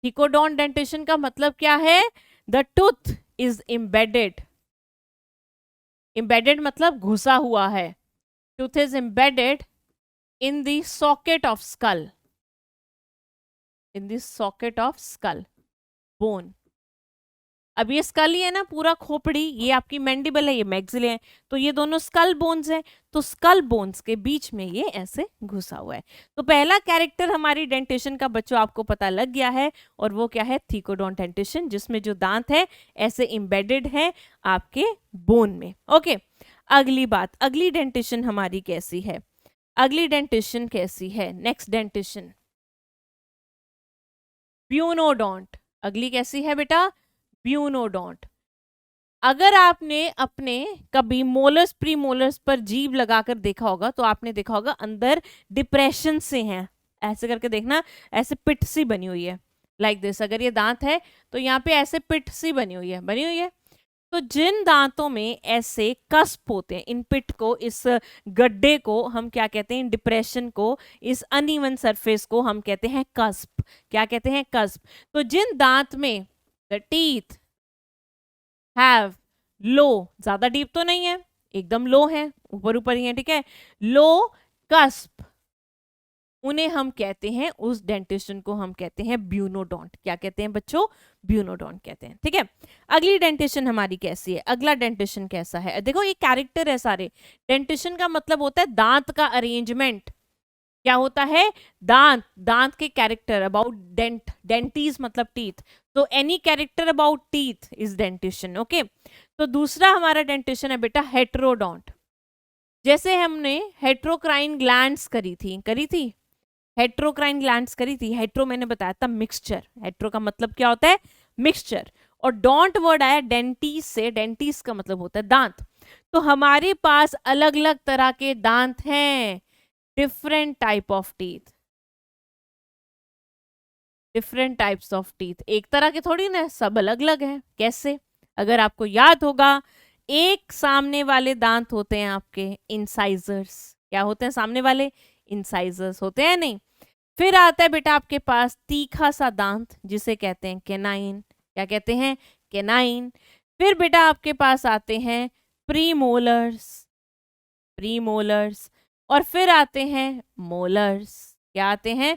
थीकोडोंट डेंटिशन का मतलब क्या है? The tooth is embedded, embedded मतलब घुसा हुआ है, tooth is embedded in the socket of skull, in the socket of skull bone. अब ये स्कल ही है ना, पूरा खोपड़ी, ये आपकी मैंडिबल है, ये मैक्सिल है, तो ये दोनों स्कल बोन्स हैं। तो स्कल बोन्स के बीच में ये ऐसे घुसा हुआ है। तो पहला कैरेक्टर हमारी डेंटेशन का बच्चों आपको पता लग गया है, और वो क्या है? थीकोडोंट डेंटेशन, जिसमें जो दांत है ऐसे एम्बेडेड है आपके बोन में। ओके, अगली बात, अगली डेंटेशन हमारी कैसी है? अगली डेंटेशन कैसी है? Next dentition bunodont. अगली कैसी है बेटा? ब्यूनोडोंट। अगर आपने अपने कभी मोलर्स प्रीमोलर्स पर जीभ लगाकर देखा होगा तो आपने देखा होगा अंदर डिप्रेशन से हैं, ऐसे करके देखना, ऐसे पिट सी बनी हुई है, लाइक दिस। अगर ये दांत है तो यहाँ पे ऐसे पिट सी बनी हुई है, बनी हुई है। तो जिन दांतों में ऐसे कस्प होते हैं, इन पिट को, इस गड्ढे को हम क्या कहते हैं? डिप्रेशन को, इस अनइवन सरफेस को हम कहते हैं कस्प। क्या कहते हैं? कस्प। तो जिन दांत में द टीथ हैव लो, ज्यादा डीप तो नहीं है, एकदम लो है, ऊपर ऊपर ही है, ठीक है, लो कस्प, उन्हें हम कहते हैं, उस डेंटिशन को हम कहते हैं ब्यूनोडोंट। क्या कहते हैं बच्चों? ब्यूनोडोंट कहते हैं, ठीक है। अगली डेंटिशन हमारी कैसी है? अगला डेंटिशन कैसा है? देखो ये कैरेक्टर है सारे। डेंटिशन का मतलब होता है दांत का अरेंजमेंट। क्या होता है? दांत, दांत के कैरेक्टर, अबाउट डेंट, डेंटीज मतलब टीथ, तो any character about teeth is dentition. Okay, तो दूसरा हमारा डेंटिशन है बेटा हेट्रोडोंट। जैसे हमने हेट्रोक्राइन ग्लैंड्स करी थी, हेट्रोक्राइन ग्लैंड्स करी थी। हेट्रो मैंने बताया था मिक्सचर, हेट्रो का मतलब क्या होता है? मिक्सचर। और डोंट वर्ड आया डेंटीज से, डेंटीज का मतलब होता है दांत। तो हमारे पास अलग अलग तरह के दांत हैं, different type of teeth, different types of teeth, एक तरह के थोड़ी ना, सब अलग अलग हैं। कैसे? अगर आपको याद होगा, एक सामने वाले दांत होते हैं आपके इंसाइजर्स। क्या होते हैं सामने वाले? इंसाइजर्स होते हैं, नहीं। फिर आता है बेटा आपके पास तीखा सा दांत, जिसे कहते हैं केनाइन। क्या कहते हैं? केनाइन। फिर बेटा आपके पास आते हैं प्रीमोलर्स, प्रीमोलर्स, और फिर आते हैं मोलर्स। क्या आते हैं?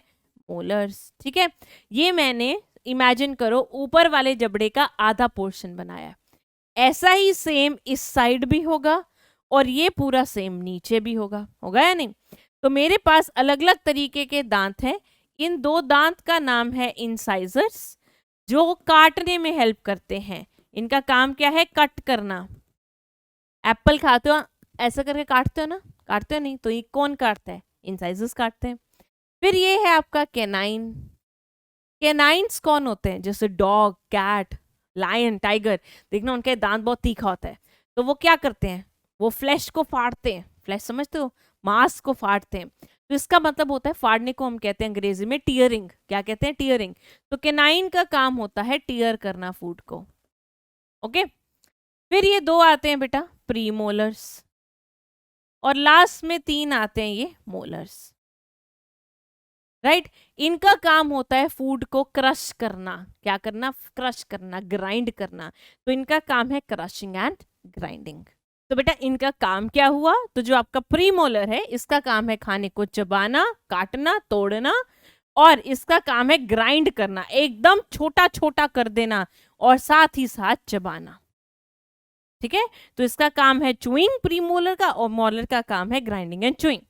मोलर्स, ठीक है। ये मैंने, इमेजिन करो, ऊपर वाले जबड़े का आधा पोर्शन बनाया, ऐसा ही सेम इस साइड भी होगा, और ये पूरा सेम नीचे भी होगा, होगा या नहीं? तो मेरे पास अलग अलग तरीके के दांत हैं। इन दो दांत का नाम है इंसाइजर्स, जो काटने में हेल्प करते हैं। इनका काम क्या है? कट करना। एप्पल खाते हो ऐसा करके काटते हो ना? काटते हो नहीं? तो ये कौन काटता है? इंसाइजर्स काटते हैं। फिर ये है आपका कैनाइन। कैनाइन्स कौन होते हैं? जैसे डॉग, कैट, लायन, टाइगर, देखना उनके दांत बहुत तीखा होता है। तो वो क्या करते हैं? वो फ्लैश को फाड़ते हैं। फ्लैश समझते हो? मांस को फाड़ते हैं। तो इसका मतलब होता है फाड़ने को हम कहते हैं अंग्रेजी में टीयरिंग। क्या कहते हैं? टीयरिंग। तो कैनाइन का काम होता है टीयर करना फूड को। ओके। फिर ये दो आते हैं बेटा प्रीमोलर्स, और लास्ट में 3 आते हैं ये मोलर्स। राइट। इनका काम होता है फूड को क्रश करना। क्या करना? क्रश करना, ग्राइंड करना। तो इनका काम है क्रशिंग एंड ग्राइंडिंग। तो बेटा इनका काम क्या हुआ? तो जो आपका प्रीमोलर है इसका काम है खाने को चबाना, काटना, तोड़ना, और इसका काम है ग्राइंड करना, एकदम छोटा छोटा कर देना और साथ ही साथ चबाना। ठीक है। तो इसका काम है चूइंग प्रीमोलर का, और मोलर का काम है ग्राइंडिंग एंड चूइंग।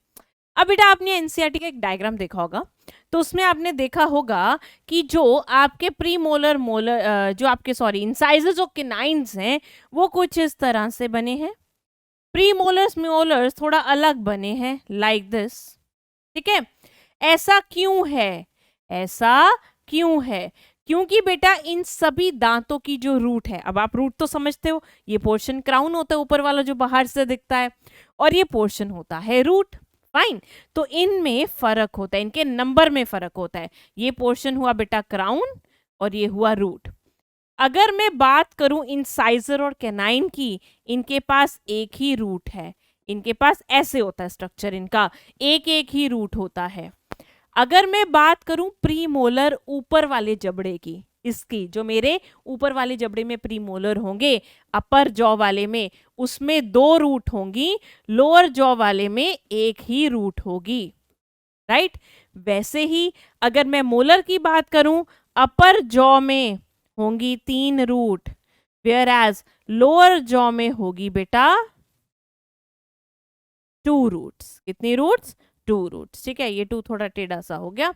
अब बेटा आपने एनसीईआरटी का एक डायग्राम देखा होगा, तो उसमें आपने देखा होगा कि जो आपके प्रीमोलर मोलर जो आपके इंसाइजर्स ऑफ कैनाइन्स हैं वो कुछ इस तरह से बने हैं। प्रीमोलर्स मोलर्स थोड़ा अलग बने हैं, लाइक दिस। ठीक है। ऐसा क्यों है? ऐसा क्यों है? क्योंकि बेटा इन सभी दांतों की जो रूट है, अब आप रूट तो समझते हो, ये पोर्शन क्राउन होता है ऊपर वाला जो बाहर से दिखता है, और ये पोर्शन होता है रूट। फाइन। तो इनमें फर्क होता है, इनके नंबर में फर्क होता है। ये पोर्शन हुआ बेटा क्राउन और ये हुआ रूट। अगर मैं बात करूं इंसाइजर और कैनाइन की, इनके पास एक ही रूट है। इनके पास ऐसे होता है स्ट्रक्चर, इनका एक एक ही रूट होता है। अगर मैं बात करूं प्रीमोलर ऊपर वाले जबड़े की, इसकी जो मेरे ऊपर वाले जबड़े में प्रीमोलर होंगे, अपर जॉ वाले में, उसमें 2 रूट होंगी, लोअर जॉ वाले में एक ही रूट होगी। राइट। वैसे ही अगर मैं मोलर की बात करूं, अपर जॉ में होंगी 3 root, whereas lower jaw में होगी बेटा 2 रूट्स। कितनी रूट्स? 2 रूट्स। ठीक है। ये 2 थोड़ा टेढ़ा सा हो गया,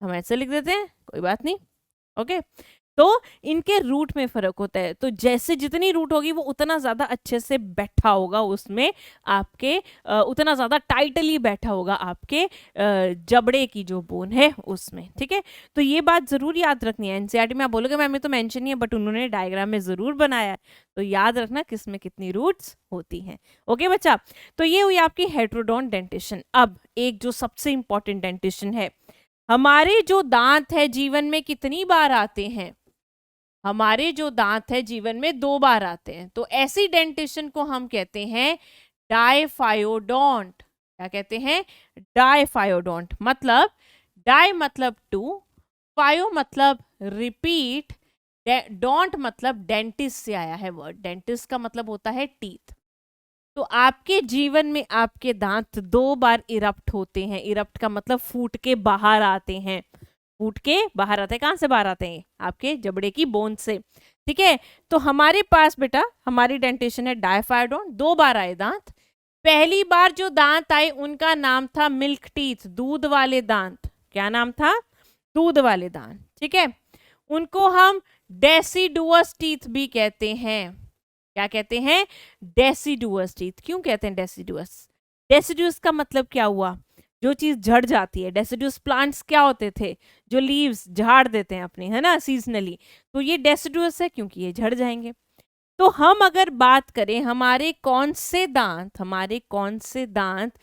हम ऐसे लिख देते हैं, कोई बात नहीं। ओके। तो इनके रूट में फर्क होता है। तो जैसे जितनी रूट होगी वो उतना ज्यादा अच्छे से बैठा होगा उसमें, आपके उतना ज्यादा टाइटली बैठा होगा आपके जबड़े की जो बोन है उसमें। ठीक है। तो ये बात जरूर याद रखनी है। एनसीईआरटी में आप बोलोगे मैम ये तो मेंशन नहीं है, बट उन्होंने डायग्राम में जरूर बनाया है, तो याद रखना किसमें कितनी रूट्स होती हैं। ओके बच्चा। तो ये हुई आपकी हेटेरोडोंट डेंटिशन। अब एक जो सबसे इंपॉर्टेंट डेंटिशन है, हमारे जो दांत है जीवन में कितनी बार आते हैं? हमारे जो दांत है जीवन में 2 बार आते हैं। तो ऐसी डेंटिशन को हम कहते हैं डायफायोडोंट। क्या कहते हैं? डायफायोडोंट। मतलब डाई मतलब 2, फायो मतलब रिपीट, डोंट मतलब डेंटिस्ट से आया है वर्ड। डेंटिस्ट का मतलब होता है टीथ। तो आपके जीवन में आपके दांत 2 बार इरप्ट होते हैं। इरप्ट का मतलब फूट के बाहर आते हैं। फूट के बाहर आते हैं। कहां से बाहर आते हैं? आपके जबड़े की बोन से। ठीक है। तो हमारे पास बेटा हमारी डेंटेशन है डायफायोडोंट। 2 बार आए दांत। पहली बार जो दांत आए उनका नाम था मिल्क टीथ, दूध वाले दांत। क्या नाम था? दूध वाले दांत। ठीक है। उनको हम डेसिडुअस टीथ भी कहते हैं। क्या कहते हैं? Deciduous teeth. क्यों कहते हैं डेसिडुअस? डेसिडुअस का मतलब क्या हुआ? जो चीज झड़ जाती है। डेसिडुअस प्लांट्स क्या होते थे? जो लीव्स झाड़ देते हैं अपने, है ना, सीजनली। तो ये डेसिडुअस है क्योंकि ये झड़ जाएंगे। तो हम अगर बात करें हमारे कौन से दांत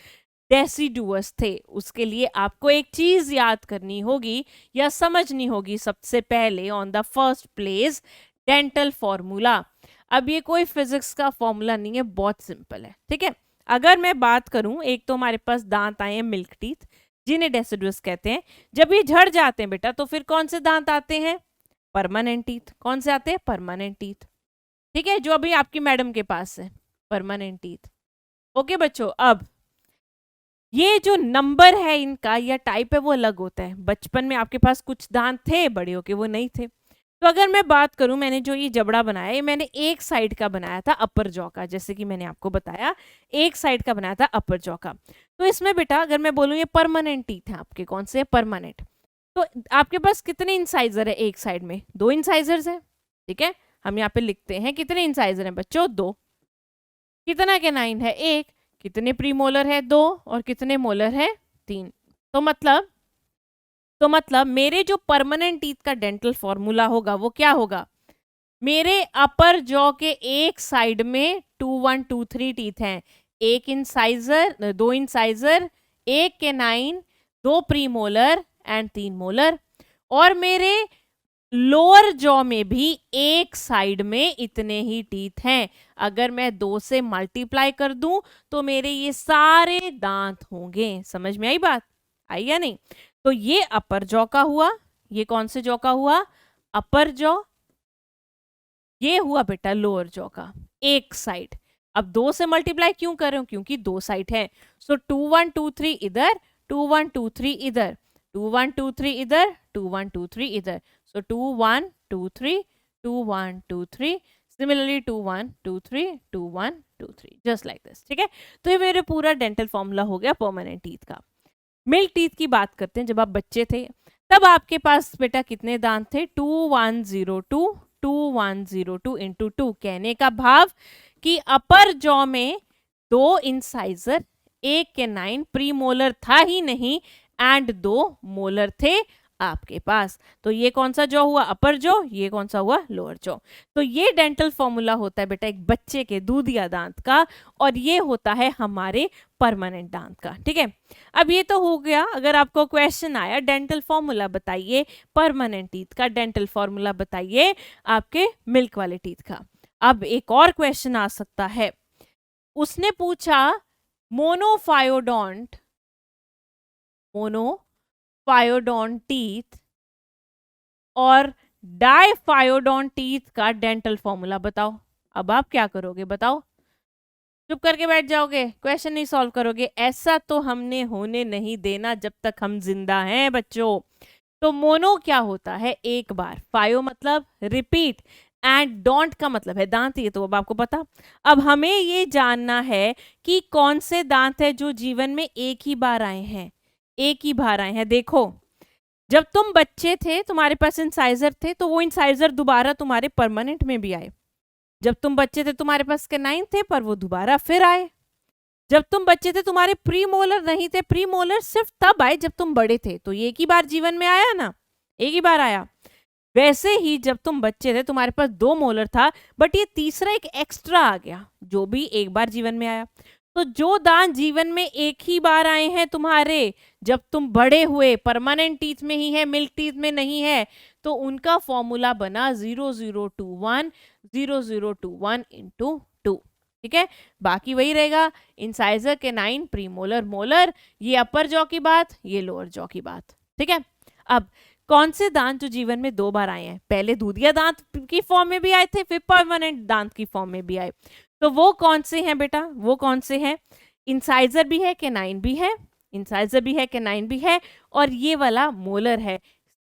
डेसिडुअस थे, उसके लिए आपको एक चीज याद करनी होगी या समझनी होगी सबसे पहले। On the first place dental formula. अब ये कोई फिजिक्स का फॉर्मूला नहीं है, बहुत सिंपल है। ठीक है। अगर मैं बात करूं, एक तो हमारे पास दांत आए हैं मिल्क टीथ, जिन्हें डेसिडुअस कहते हैं। जब ये झड़ जाते हैं बेटा तो फिर कौन से दांत आते हैं? Permanent teeth. कौन से आते हैं? Permanent teeth. ठीक है। जो अभी आपकी मैडम के पास है, परमानेंट टीथ। ओके बच्चों। अब ये जो नंबर है इनका या टाइप है वो अलग होता है। बचपन में आपके पास कुछ दांत थे, बड़े होके वो नहीं थे। तो अगर मैं बात करूं, मैंने जो ये जबड़ा बनाया, ये मैंने एक साइड का बनाया था अपर जॉ का, जैसे कि मैंने आपको बताया एक साइड का बनाया था अपर जॉ का। तो इसमें बेटा अगर मैं बोलूं ये परमानेंट टीथ है आपके। कौन से? परमानेंट। तो आपके पास कितने इंसाइजर है एक साइड में? 2 इंसाइजर्स है। ठीक है। हम यहाँ पे लिखते हैं कितने इंसाइजर हैं बच्चों, 2। कितना कैनाइन है, 1। कितने प्रीमोलर है, 2। और कितने मोलर है, 3। तो मतलब मेरे जो परमानेंट टीथ का डेंटल फॉर्मूला होगा वो क्या होगा, मेरे अपर जॉ के एक साइड में 2 1 2 3 टीथ हैं, 1 incisor, 2 incisor, 1 canine, 2 premolar and 3 molar. और मेरे लोअर जॉ में भी एक साइड में इतने ही टीथ हैं। अगर मैं 2 से मल्टीप्लाई कर दूं तो मेरे ये सारे दांत होंगे। समझ में आई बात, आई या नहीं? तो ये अपर जॉ का हुआ, ये कौन से जॉ का हुआ, अपर जॉ। ये हुआ बेटा लोअर जॉ का एक साइड। अब 2 से मल्टीप्लाई क्यों कर रहे हो, क्योंकि 2 साइड है। सो 2 1 2 3 इधर, 2 1 2 3 इधर, 2 1 2 3 इधर, 2 1 2 3 इधर। सो 2 1 2 3, 2 1 2 3, सिमिलरली 2 1 2 3, 2 1 2 3, जस्ट लाइक दिस। ठीक है, तो ये मेरे पूरा डेंटल फॉर्मूला हो गया परमानेंट टीथ का। मिल्क टीथ की बात करते हैं। जब आप बच्चे थे तब आपके पास बेटा कितने दांत थे, 2 1 0 2, 2 1 0 2 इंटू 2। कहने का भाव कि अपर जॉ में 2 इंसाइजर, 1 कैनाइन, प्रीमोलर था ही नहीं एंड 2 मोलर थे आपके पास। तो ये कौन सा जॉ हुआ, अपर जॉ, ये कौन सा हुआ, लोअर जॉ। तो ये डेंटल फॉर्मूला होता है बेटा एक बच्चे के दूधिया दांत का, और ये होता है हमारे परमानेंट दांत का। ठीक है, अब ये तो हो गया। अगर आपको क्वेश्चन आया डेंटल फॉर्मूला बताइए परमानेंट टीथ का, डेंटल फॉर्मूला बताइए आपके मिल्क वाले टीथ का। अब एक और क्वेश्चन आ सकता है, उसने पूछा मोनोफायोडोंट टीथ और डाइफायोडोंट टीथ का डेंटल फॉर्मूला बताओ। अब आप क्या करोगे बताओ, चुप करके बैठ जाओगे, क्वेश्चन नहीं सॉल्व करोगे? ऐसा तो हमने होने नहीं देना जब तक हम जिंदा हैं बच्चों। तो मोनो क्या होता है, एक बार, फायो मतलब रिपीट, एंड डोंट का मतलब है दांत। ये तो अब आपको पता। अब हमें ये जानना है कि कौन से दांत है जो जीवन में एक ही बार आए हैं, एक ही बार आए हैं। देखो, जब तुम बच्चे थे तुम्हारे पास इंसाइजर थे, तो वो इंसाइजर दोबारा तुम्हारे परमानेंट में भी आए। जब तुम बच्चे थे तुम्हारे पास कैनाइन थे, पर वो दोबारा फिर आए। जब तुम बच्चे थे तुम्हारे प्रीमोलर नहीं थे, प्रीमोलर सिर्फ तब आए जब तुम बड़े थे, तो ये एक ही बार जीवन में आया ना, एक ही बार आया। वैसे ही जब तुम बच्चे थे तुम्हारे पास 2 मोलर था, बट ये तीसरा एक एक्स्ट्रा आ गया जो भी एक बार जीवन में आया। तो जो दांत जीवन में एक ही बार आए हैं तुम्हारे, जब तुम बड़े हुए, परमानेंट टीथ में ही है, मिल्क टीथ में नहीं है, तो उनका फॉर्मूला बना 0021 0021 इंटू 2। ठीक है, बाकी वही रहेगा, इंसाइजर, कैनाइन, प्रीमोलर, मोलर। ये अपर जॉ की बात, ये लोअर जॉ की बात। ठीक है, अब कौन से दांत जो जीवन में 2 बार आए हैं, पहले दूधिया दांत की फॉर्म में भी आए थे, फिर परमानेंट दांत की फॉर्म में भी आए, तो वो कौन से हैं बेटा, वो कौन से हैं? इंसाइजर भी है, कैनाइन भी है, इंसाइजर भी है, कैनाइन भी है, और ये वाला मोलर है।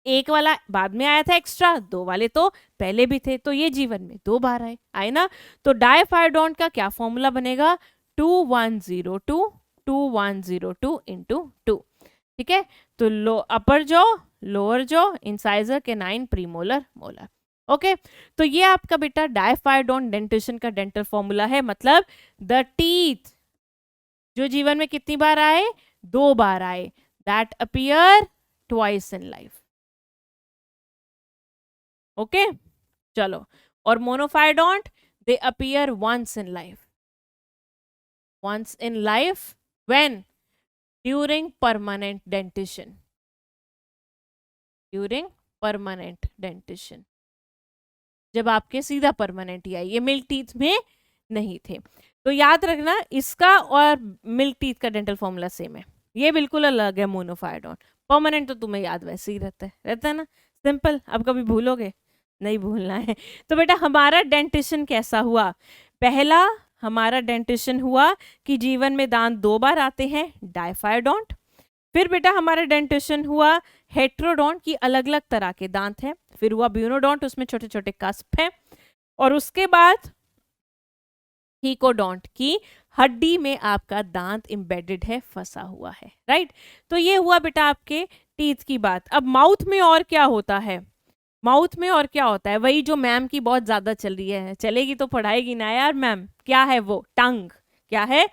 एक वाला बाद में आया था एक्स्ट्रा, 2 वाले तो पहले भी थे, तो ये जीवन में 2 बार आए ना। तो डाइफायोडोंट का क्या फॉर्मूला बनेगा, 2102 2102 इंटू 2। ठीक है, तो अपर jaw, lower jaw, incisor, canine, premolar, molar. Okay, तो ये आपका बेटा डाइफायोडोंट डेंटिशन का डेंटल फॉर्मूला है। मतलब द टीथ जो जीवन में कितनी बार आए, 2 बार आए, that appear twice in life. Okay, चलो, और monophyodont they appear once in life. Once in life when, during permanent dentition, during permanent dentition, जब आपके सीधा परमानेंट ही आई, ये मिल्क टीथ में नहीं थे। तो याद रखना, इसका और मिल्क टीथ का डेंटल फॉर्मूला सेम है, ये बिल्कुल अलग है मोनोफायोडोंट। परमानेंट तो तुम्हें याद वैसे ही रहता है ना, सिंपल। अब कभी भूलोगे नहीं, भूलना है। तो बेटा हमारा डेंटिशन कैसा हुआ, पहला हमारा डेंटिशन हुआ कि जीवन में दांत 2 बार आते हैं, डाइफायोडोंट। फिर बेटा हमारा डेंटिशन हुआ हेट्रोडोंट की अलग अलग तरह के दांत हैं। फिर हुआ ब्यूनोडोंट, उसमें छोटे छोटे कस्प हैं। और उसके बाद हीकोडोंट की हड्डी में आपका दांत एम्बेडेड है, फंसा हुआ है, राइट। तो ये हुआ बेटा आपके टीथ की बात। अब माउथ में और क्या होता है, माउथ में और क्या होता है, वही जो मैम की बहुत ज्यादा चल रही है, चलेगी तो पढ़ाएगी ना यार मैम, क्या है वो, टंग। क्या है,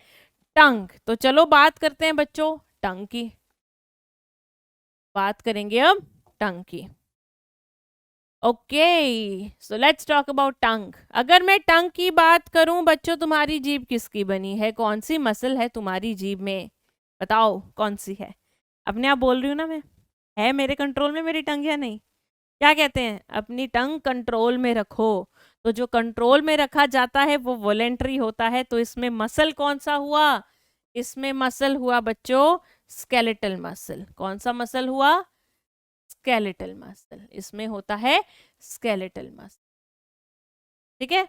टंग। तो चलो बात करते हैं बच्चों टंग की, बात करेंगे अब टंग की। Okay, so let's talk about tongue. अगर मैं टंग की बात करूं बच्चों, तुम्हारी जीभ किसकी बनी है, कौन सी मसल है तुम्हारी जीभ में, बताओ कौन सी है। अपने आप बोल रही हूँ ना मैं, है मेरे कंट्रोल में मेरी टंग या नहीं। क्या कहते हैं, अपनी टंग कंट्रोल में रखो। तो जो कंट्रोल में रखा जाता है वो वॉलेंट्री होता है। तो इसमें मसल कौन सा हुआ, इसमें मसल हुआ बच्चों स्केलेटल मसल। कौन सा मसल हुआ, स्केलेटल मसल, इसमें होता है स्केलेटल मसल। ठीक है,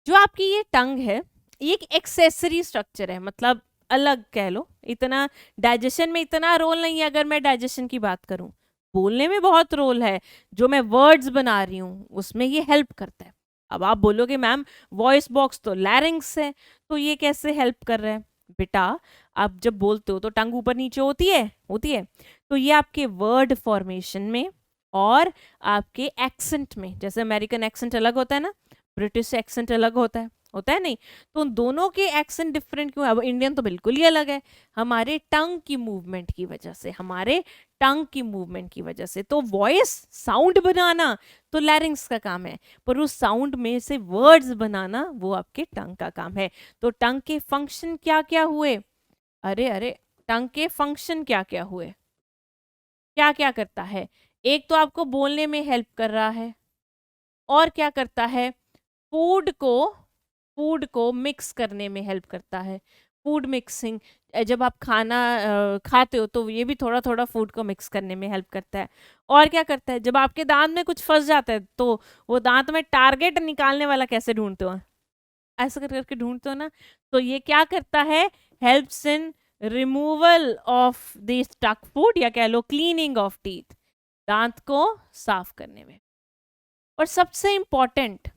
जो आपकी ये टंग है ये एक एक्सेसरी स्ट्रक्चर है, मतलब अलग कह लो, इतना डाइजेशन में इतना रोल नहीं है। अगर मैं डाइजेशन की बात करूं, बोलने में बहुत रोल है, जो मैं वर्ड्स बना रही हूँ उसमें ये हेल्प करता है। अब आप बोलोगे मैम वॉइस बॉक्स तो लैरिंग्स है, तो ये कैसे हेल्प कर रहा है। बेटा आप जब बोलते हो तो टंग ऊपर नीचे होती है। तो ये आपके वर्ड फॉर्मेशन में और आपके एक्सेंट में, जैसे अमेरिकन एक्सेंट अलग होता है ना, ब्रिटिश एक्सेंट अलग होता है नहीं, तो उन दोनों के एक्सेंट डिफरेंट क्यों है, अब इंडियन तो बिल्कुल ही अलग है, हमारे टंग की मूवमेंट की वजह से, हमारे टंग की मूवमेंट की वजह से। तो वॉइस साउंड बनाना तो लैरिंग्स का काम है, पर उस साउंड में से वर्ड्स बनाना वो आपके टंग का काम है। तो टंग के फंक्शन क्या क्या हुए, अरे अरे टंग के फंक्शन क्या क्या हुए, क्या क्या करता है। एक तो आपको बोलने में हेल्प कर रहा है, और क्या करता है, फूड को मिक्स करने में हेल्प करता है। फूड मिक्सिंग, जब आप खाना खाते हो तो ये भी थोड़ा थोड़ा फूड को मिक्स करने में हेल्प करता है। और क्या करता है, जब आपके दांत में कुछ फंस जाता है तो वो दांत में टारगेट निकालने वाला कैसे ढूंढते हो, ऐसा करके ढूंढते हो ना, तो ये क्या करता है, helps in removal of the stock food, या कह लो क्लीनिंग ऑफ टीथ, दांत को साफ करने में। और सबसे इंपॉर्टेंट,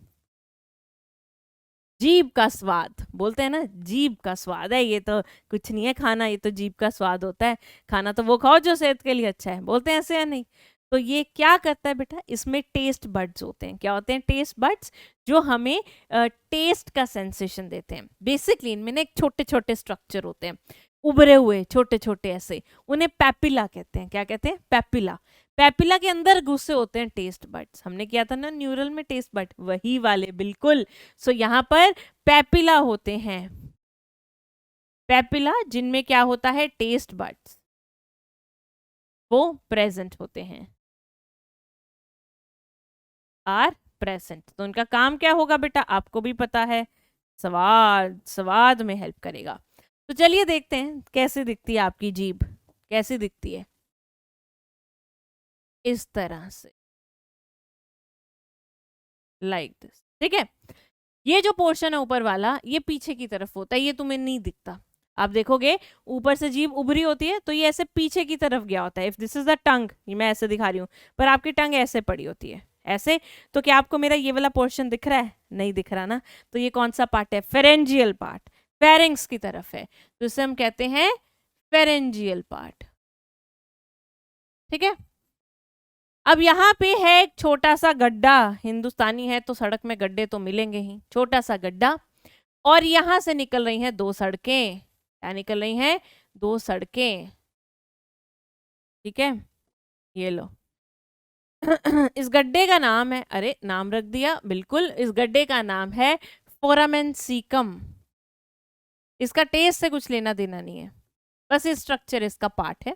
जीभ का स्वाद, बोलते हैं ना जीभ का स्वाद है, ये तो कुछ नहीं है खाना, ये तो जीभ का स्वाद होता है, खाना तो वो खाओ जो सेहत के लिए अच्छा है, बोलते हैं ऐसे या नहीं। तो ये क्या करता है बेटा, इसमें टेस्ट बड्स होते हैं। क्या होते हैं, टेस्ट बड्स, जो हमें टेस्ट का सेंसेशन देते हैं। बेसिकली इनमें ना एक छोटे छोटे स्ट्रक्चर होते हैं, उभरे हुए छोटे छोटे ऐसे, उन्हें पैपिला कहते हैं। क्या कहते हैं, पैपिला। पैपिला के अंदर घुसे होते हैं टेस्ट बड्स, हमने किया था ना न्यूरल में टेस्ट बड, वही वाले बिल्कुल। सो यहाँ पर पैपिला होते हैं, पैपिला जिनमें क्या होता है, टेस्ट बड्स वो प्रेजेंट होते हैं, आर प्रेजेंट। तो उनका काम क्या होगा बेटा, आपको भी पता है, स्वाद में हेल्प करेगा। तो चलिए देखते हैं कैसे दिखती है आपकी जीभ, कैसे दिखती है, इस तरह से, लाइक दिस। ठीक है, ये जो पोर्शन है ऊपर वाला, ये पीछे की तरफ होता है, ये तुम्हें नहीं दिखता। आप देखोगे ऊपर से जीभ उभरी होती है तो ये ऐसे पीछे की तरफ गया होता है। If this is the tongue, ये मैं ऐसे दिखा रही हूँ, पर आपकी टंग ऐसे पड़ी होती है, ऐसे। तो क्या आपको मेरा ये वाला पोर्शन दिख रहा है, नहीं दिख रहा ना। तो ये कौन सा पार्ट है, फेरेंजियल पार्ट, फेरिंग्स की तरफ है, तो इसे हम कहते हैं फेरेंजियल पार्ट। ठीक है, अब यहाँ पे है एक छोटा सा गड्ढा, हिंदुस्तानी है तो सड़क में गड्ढे तो मिलेंगे ही, छोटा सा गड्ढा, और यहां से निकल रही हैं दो सड़कें। क्या निकल रही हैं, दो सड़कें। ठीक है, ये लो इस गड्ढे का नाम है, अरे नाम रख दिया, बिल्कुल, इस गड्ढे का नाम है फोरामेन सीकम। इसका टेस्ट से कुछ लेना देना नहीं है, बस ये स्ट्रक्चर इसका पार्ट है।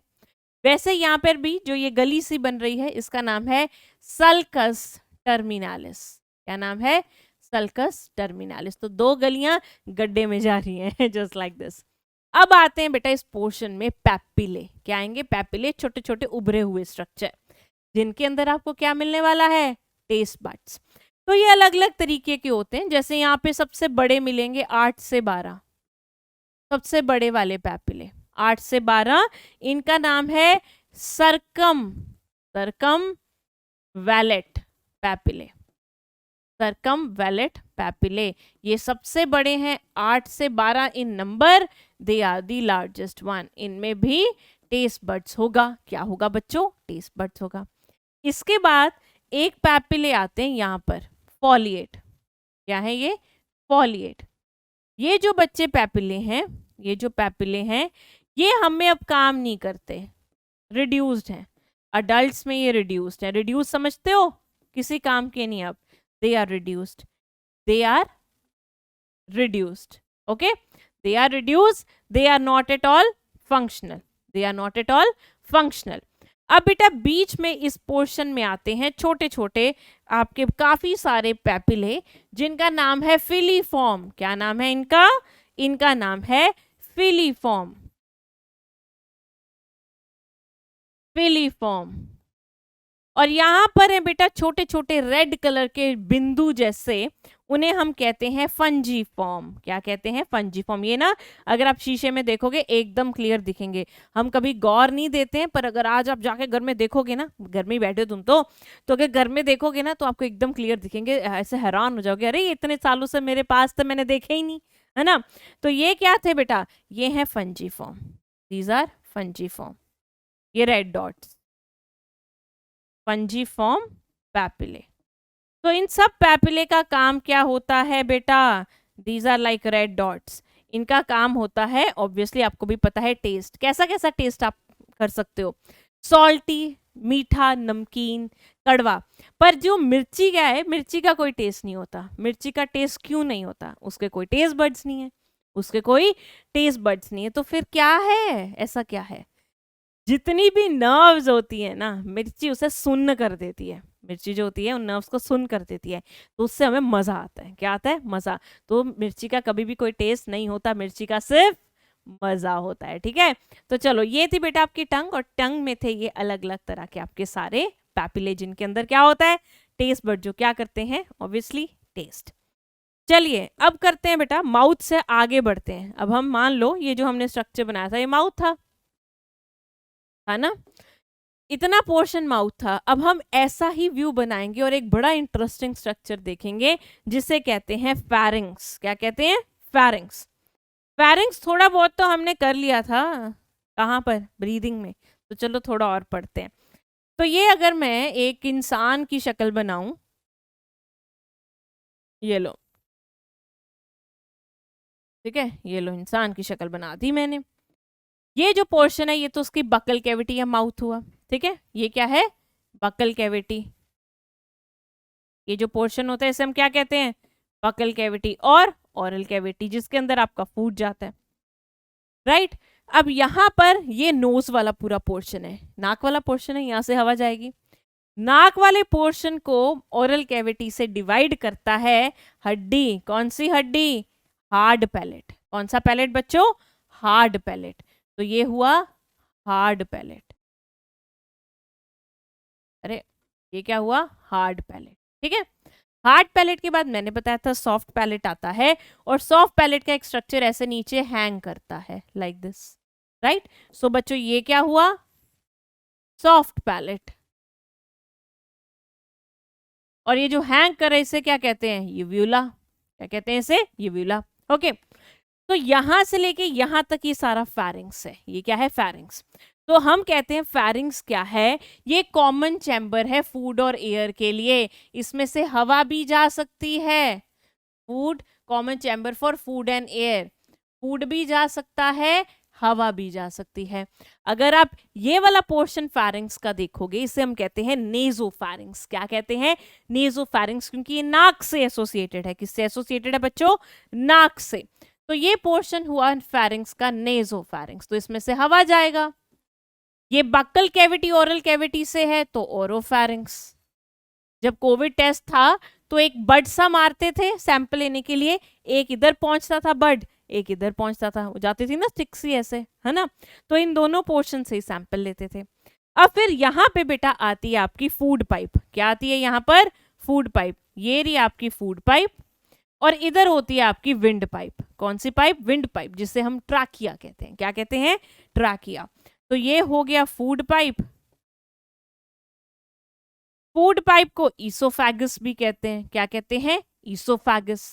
वैसे यहाँ पर भी जो ये गली सी बन रही है, इसका नाम है सल्कस टर्मिनालिस। क्या नाम है, सल्कस टर्मिनालिस। तो दो गलियां गड्ढे में जा रही हैं, जस्ट लाइक दिस। अब आते हैं बेटा इस पोर्शन में पैपिले। क्या आएंगे, पैपिले, छोटे छोटे उभरे हुए स्ट्रक्चर, जिनके अंदर आपको क्या मिलने वाला है, टेस्ट बड्स। तो ये अलग अलग तरीके के होते हैं, जैसे यहाँ पे सबसे बड़े मिलेंगे 8 से 12, सबसे बड़े वाले पैपिले 8 से 12, इनका नाम है circumvallate papillae, circumvallate papillae. ये सबसे बड़े हैं, 8 से 12 in number, they are the largest one. इनमें भी टेस्ट बड्स होगा, क्या होगा बच्चों, टेस्ट बड्स होगा। इसके बाद एक पैपिले आते हैं यहाँ पर, फॉलिएट। क्या है ये? फॉलिएट। ये जो बच्चे पैपिले हैं, ये जो पैपिले हैं, ये हमें अब काम नहीं करते, रिड्यूस्ड हैं। अडल्ट्स में ये रिड्यूस्ड है। रिड्यूस समझते हो? किसी काम के नहीं अब। They are reduced, they are reduced. Okay, they are reduced, they are not at all functional, they are not at all functional. अब बेटा बीच में इस पोर्शन में आते हैं छोटे छोटे आपके काफी सारे पैपिले, जिनका नाम है फिलीफॉर्म। क्या नाम है इनका? इनका नाम है फिलीफॉर्म। फिलीफॉर्म। और यहाँ पर है बेटा छोटे छोटे रेड कलर के बिंदु जैसे, उन्हें हम कहते हैं फंजीफॉर्म। क्या कहते हैं? फंजीफॉर्म। ये ना अगर आप शीशे में देखोगे एकदम क्लियर दिखेंगे। हम कभी गौर नहीं देते हैं, पर अगर आज आप जाके घर में देखोगे ना, घर में बैठे तुम तो अगर घर में देखोगे ना तो आपको एकदम क्लियर दिखेंगे। ऐसे हैरान हो जाओगे, अरे इतने सालों से मेरे पास तो मैंने देखे ही नहीं, है ना। तो ये क्या थे बेटा? ये है फंजीफॉर्म। These are फंजीफॉर्म। ये रेड डॉट्स, फंजीफॉर्म पैपिले। तो इन सब पैपिले का काम क्या होता है बेटा? These are like red dots. इनका काम होता है, ऑब्वियसली आपको भी पता है, टेस्ट। कैसा कैसा टेस्ट आप कर सकते हो? सॉल्टी, मीठा, नमकीन, कड़वा। पर जो मिर्ची क्या है, मिर्ची का कोई टेस्ट नहीं होता। मिर्ची का टेस्ट क्यों नहीं होता? उसके कोई टेस्ट बड्स नहीं है, उसके कोई टेस्ट बड्स नहीं है। तो फिर क्या है? ऐसा क्या है? जितनी भी नर्व्स होती है ना, मिर्ची उसे सुन्न कर देती है। मिर्ची जो होती है उन नर्व्स को सुन्न कर देती है, तो उससे हमें मजा आता है। क्या आता है? मजा। तो मिर्ची का कभी भी कोई टेस्ट नहीं होता, मिर्ची का सिर्फ मजा होता है। ठीक है, तो चलो ये थी बेटा आपकी टंग, और टंग में थे ये अलग अलग तरह के आपके सारे पैपिले, जिनके अंदर क्या होता है? टेस्ट बड, जो क्या करते हैं? Obviously test. चलिए अब करते हैं बेटा, माउथ से आगे बढ़ते हैं। अब हम मान लो ये जो हमने स्ट्रक्चर बनाया था, ये माउथ था, है ना। इतना पोर्शन माउथ था। अब हम ऐसा ही व्यू बनाएंगे और एक बड़ा इंटरेस्टिंग स्ट्रक्चर देखेंगे जिसे कहते हैं फैरिंग्स। क्या कहते हैं? फैरिंग्स। फैरिंग्स थोड़ा बहुत तो हमने कर लिया था, कहाँ पर? ब्रीदिंग में। तो चलो थोड़ा और पढ़ते हैं। तो ये अगर मैं एक इंसान की शक्ल बनाऊं, ये लो, ठीक है, ये लो इंसान की शक्ल बना दी मैंने। ये जो पोर्शन है ये तो उसकी बकल कैविटी या माउथ हुआ, ठीक है। ये क्या है? Buccal cavity. ये जो पोर्शन होता है इसे हम क्या कहते हैं? Buccal cavity. और ओरल कैविटी, जिसके अंदर आपका फूड जाता है, राइट। अब यहाँ पर ये नोज वाला पूरा पोर्शन है, नाक वाला पोर्शन है, यहाँ से हवा जाएगी। नाक वाले पोर्शन को ओरल कैविटी से डिवाइड करता है हड्डी। कौन सी हड्डी? Hard palate. कौन सा पैलेट बच्चों? Hard palate. तो ये हुआ हार्ड पैलेट। अरे ये क्या हुआ? Hard palate. ठीक है, हार्ड पैलेट के बाद मैंने बताया था सॉफ्ट पैलेट आता है, और सॉफ्ट पैलेट का एक स्ट्रक्चर ऐसे नीचे हैंग करता है लाइक दिस, राइट। सो बच्चों ये क्या हुआ? Soft palate. और ये जो हैंग कर रहे इसे क्या कहते हैं? यूव्यूला। क्या कहते हैं इसे? यूव्यूला। ओके, तो यहां से लेके यहां तक ये सारा फैरिंग्स है। ये क्या है? फैरिंग्स। तो हम कहते हैं फैरिंग्स क्या है? ये कॉमन चैम्बर है फूड और एयर के लिए। इसमें से हवा भी जा सकती है। Food, common chamber for food and air. Food भी जा सकता है, हवा भी जा सकती है। अगर आप ये वाला पोर्शन फैरिंग्स का देखोगे, इसे हम कहते हैं नेजोफैरिंग्स। क्या कहते हैं? नेजोफैरिंग्स, क्योंकि ये नाक से एसोसिएटेड है। किससे एसोसिएटेड है बच्चों? नाक से। तो ये पोर्शन हुआ फैरिंग्स का नेजोफैरिंग्स। तो इसमें से हवा जाएगा। ये बक्कल कैविटी ओरल कैविटी से है तो ओरोफैरिंग्स। जब कोविड टेस्ट था तो एक बड सा मारते थे सैंपल लेने के लिए, एक इधर पहुंचता था बड, एक इधर पहुंचता था, वो जाती थी ना स्टिक सी ऐसे, है ना। तो इन दोनों पोर्शन से ही सैंपल लेते थे। अब फिर यहाँ पे बेटा आती है आपकी फूड पाइप। क्या आती है यहाँ पर? Food pipe. ये रही आपकी फूड पाइप, और इधर होती है आपकी विंड पाइप। कौन सी पाइप? विंड पाइप, जिसे हम ट्रैकिया कहते हैं। क्या कहते हैं? ट्रैकिया। तो ये हो गया फूड पाइप। फूड पाइप को ईसोफेगस भी कहते हैं। क्या कहते हैं? ईसोफेगस।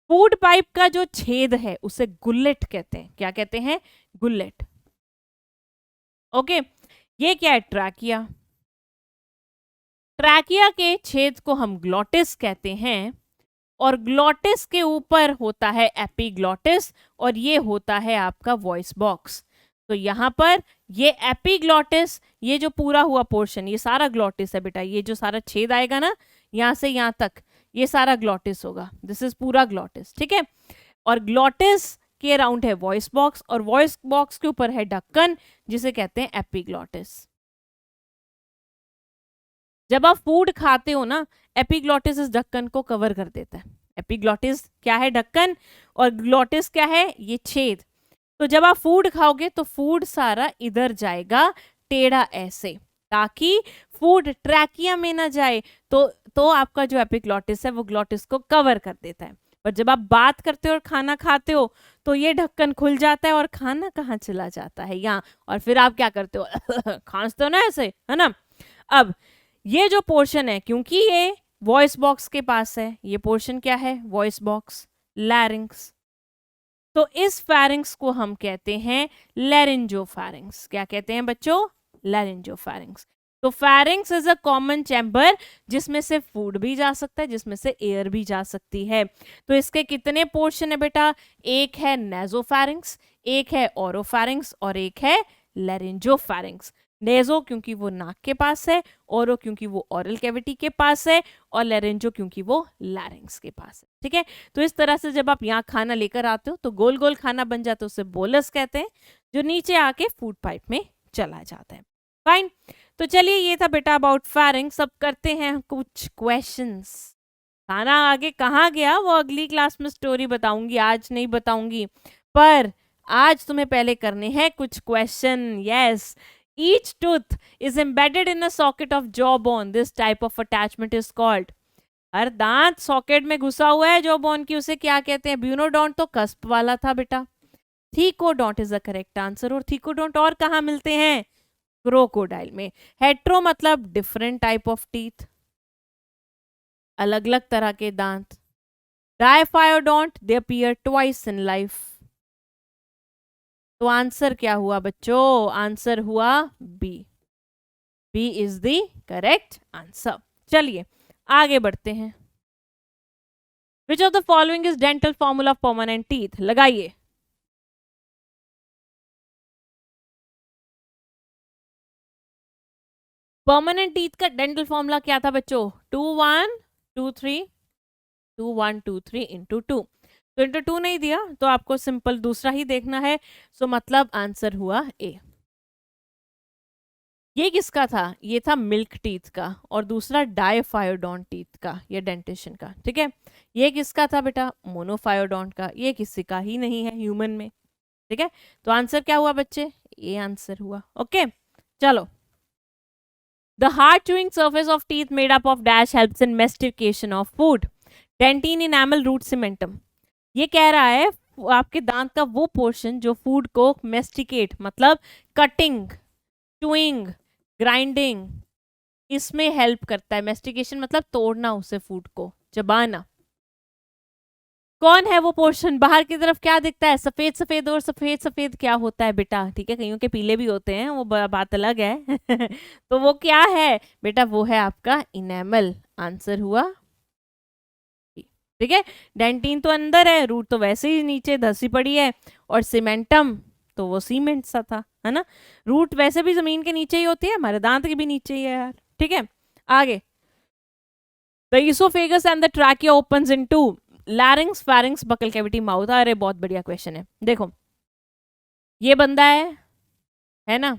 फूड पाइप का जो छेद है उसे गुल्लेट कहते हैं। क्या कहते हैं? गुल्लेट। ओके, ये क्या है? ट्रैकिया। ट्रैकिया के छेद को हम ग्लॉटिस कहते हैं और ग्लॉटिस के ऊपर होता है एपिग्लॉटिस और ये होता है आपका वॉइस बॉक्स। तो यहाँ पर ये एपिग्लॉटिस, ये जो पूरा हुआ पोर्शन, ये सारा ग्लॉटिस है बेटा। ये जो सारा छेद आएगा ना यहाँ से यहाँ तक, ये सारा ग्लॉटिस होगा। दिस इज पूरा ग्लॉटिस, ठीक है। और ग्लॉटिस के अराउंड है वॉइस बॉक्स और वॉइस बॉक्स के ऊपर है ढक्कन जिसे कहते हैं एपिग्लॉटिस। जब आप फूड खाते हो ना, एपिग्लॉटिस इस ढक्कन को कवर कर देता है। एपिग्लॉटिस क्या है? ढक्कन। और ग्लॉटिस क्या है? ये छेद। तो जब आप फूड खाओगे तो फूड सारा इधर जाएगा टेढ़ा ऐसे, ताकि फूड ट्रैकिया में ना जाए। तो आपका जो एपिग्लॉटिस है वो ग्लॉटिस को कवर कर देता है। और जब आप बात करते हो और खाना खाते हो तो ये ढक्कन खुल जाता है और खाना कहाँ चला जाता है? यहाँ। और फिर आप क्या करते हो? खांसते हो ना ऐसे, है ना। अब ये जो पोर्शन है, क्योंकि ये वॉइस बॉक्स के पास है, ये पोर्शन क्या है? Voice box, लैरिंग्स। तो इस फैरिंग्स को हम कहते हैं लैरिंजोफैरिंग्स। क्या कहते हैं बच्चों? लैरिंजोफैरिंग्स। तो फैरिंग्स इज अ कॉमन चैम्बर जिसमें से फूड भी जा सकता है, जिसमें से एयर भी जा सकती है। तो इसके कितने पोर्शन है बेटा? एक है नेजोफैरिंग्स, एक है ओरोफैरिंग्स और एक है लैरिंजोफैरिंग्स। नेजो क्योंकि वो नाक के पास है, ओरो क्योंकि वो ओरल कैविटी के पास है, और लैरिंजो क्योंकि वो लैरिंग्स के पास है, ठीक है। तो इस तरह से जब आप यहाँ खाना लेकर आते हो तो गोल गोल खाना बन जाता है, उसे बोलस कहते हैं, जो नीचे आके फूड पाइप में चला जाता है। फाइन। तो चलिए, ये था बेटा अबाउट फैरिंग्स। अब करते हैं कुछ क्वेश्चंस। खाना आगे कहाँ गया वो अगली क्लास में स्टोरी बताऊंगी, आज नहीं बताऊंगी। पर आज तुम्हें पहले करने हैं कुछ question. Yes. Each tooth is embedded in a socket of jawbone. This type of attachment is called. हर दांत सॉकेट में घुसा हुआ है जॉबोन की, उसे क्या कहते हैं? ब्यूनोडोंट तो कस्प वाला था बेटा। Thecodont is the correct answer. और थीकोडोंट और कहाँ मिलते हैं? क्रोकोडाइल में। हेट्रो मतलब डिफरेंट टाइप ऑफ टीथ, अलग अलग तरह के दांत। Diphyodont they appear twice in life. तो आंसर क्या हुआ बच्चों? आंसर हुआ B. B is the correct answer. चलिए आगे बढ़ते हैं। Which of the following is dental formula of permanent teeth? लगाइए। परमानेंट टीथ का डेंटल फॉर्मूला क्या था बच्चों? 2 1 2 3 2 1 2 3 इंटू 2। तो इंटू 2 नहीं दिया तो आपको सिंपल दूसरा ही देखना है। सो मतलब आंसर हुआ ए। ये किसका था? ये था मिल्क टीथ का, और दूसरा डायफायोडोंट टीथ का, ये डेंटिशन का, ठीक है। ये किसका था बेटा? मोनोफायोडोंट का। ये किसी का ही नहीं है ह्यूमन में, ठीक है। तो आंसर क्या हुआ बच्चे? ये आंसर हुआ। ओके चलो। The hard chewing surface of teeth made up of dash helps in mastication of food. Dentin enamel root cementum. ये कह रहा है आपके दांत का वो पोर्शन जो फूड को मेस्टिकेट मतलब कटिंग, च्यूइंग, ग्राइंडिंग, इसमें हेल्प करता है। मेस्टिकेशन मतलब तोड़ना उसे, फूड को चबाना। कौन है वो पोर्शन? बाहर की तरफ क्या दिखता है? सफेद सफेद। और सफेद सफेद क्या होता है बेटा? ठीक है, कईयों के पीले भी होते हैं, वो बात अलग है। तो वो क्या है बेटा? वो है आपका इनेमल। आंसर हुआ, ठीक है। डेंटिन तो अंदर है, रूट तो वैसे ही नीचे धसी पड़ी है, और सीमेंटम तो वो सीमेंट सा था, है ना। रूट वैसे भी जमीन के नीचे ही होती है, हमारे दांत के भी नीचे ही है यार, ठीक है। आगे। The oesophagus and the trachea opens into लैरिंग्स, pharynx, buccal cavity, mouth. अरे बहुत बढ़िया क्वेश्चन है। देखो ये बंदा है ना,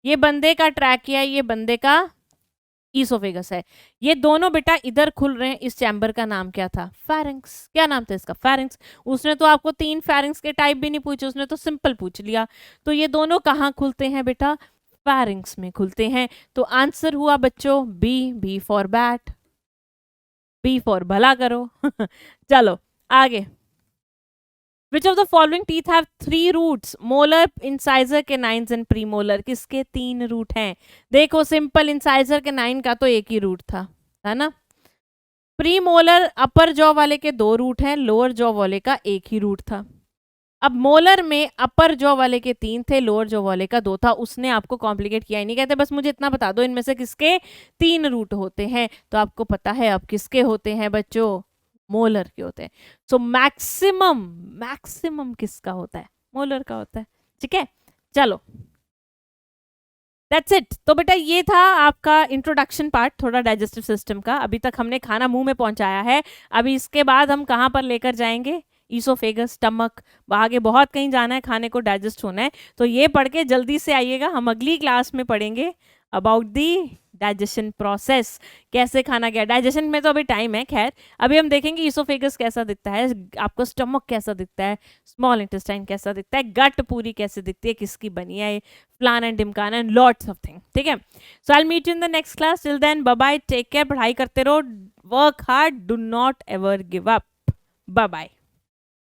ये बंदे का ट्रैकिया, ये बंदे का ईसोफेगस है। ये दोनों बेटा इधर खुल रहे हैं। इस चैम्बर का नाम क्या था? फेरिंग्स। क्या नाम था इसका? फेरिंग्स। उसने तो आपको 3 फेरिंग्स के टाइप भी नहीं पूछे, उसने तो सिंपल पूछ लिया। तो ये दोनों कहाँ खुलते हैं बेटा? फेरिंग्स में खुलते हैं। तो आंसर हुआ बच्चों B. B for bat, B for भला करो। चलो आगे। Which of the following teeth have 3 roots? Molar, incisor, canines and premolar. किसके 3 रूट हैं? देखो सिंपल, इंसाइजर कैनाइन का तो एक ही रूट था, है ना। प्रीमोलर अपर जॉ वाले के 2 रूट हैं, लोअर जॉ वाले का एक ही रूट था। अब मोलर में अपर जॉ वाले के 3 थे, लोअर जॉ वाले का 2 था, उसने आपको कॉम्प्लिकेट किया ही नहीं, कहते बस मुझे इतना बता दो इनमें से किसके 3 रूट होते हैं, तो आपको पता है अब किसके होते हैं बच्चों, मोलर के होते हैं। सो मैक्सिमम किसका होता है, मोलर का होता है, ठीक है। चलो दैट्स इट। तो बेटा ये था आपका इंट्रोडक्शन पार्ट थोड़ा डाइजेस्टिव सिस्टम का। अभी तक हमने खाना मुंह में पहुंचाया है, अभी इसके बाद हम कहाँ पर लेकर जाएंगे, ईसोफेगस, स्टमक, आगे बहुत कहीं जाना है, खाने को डाइजेस्ट होना है। तो ये पढ़ के जल्दी से आइएगा, हम अगली क्लास में पढ़ेंगे अबाउट दी डाइजेशन प्रोसेस, कैसे खाना गया। डाइजेशन में तो अभी टाइम है, खैर अभी हम देखेंगे ईसोफेगस कैसा दिखता है, आपको स्टमक कैसा दिखता है, स्मॉल इंटेस्टाइन कैसा दिखता है, गट पूरी कैसे दिखती है, किसकी बनी है, फ्लान एंड डिमकान एंड लॉट्स ऑफ थिंग, ठीक है। So I will meet you in the next class, till then bye bye, take care, पढ़ाई करते रहो, work hard, do not ever give up, bye bye.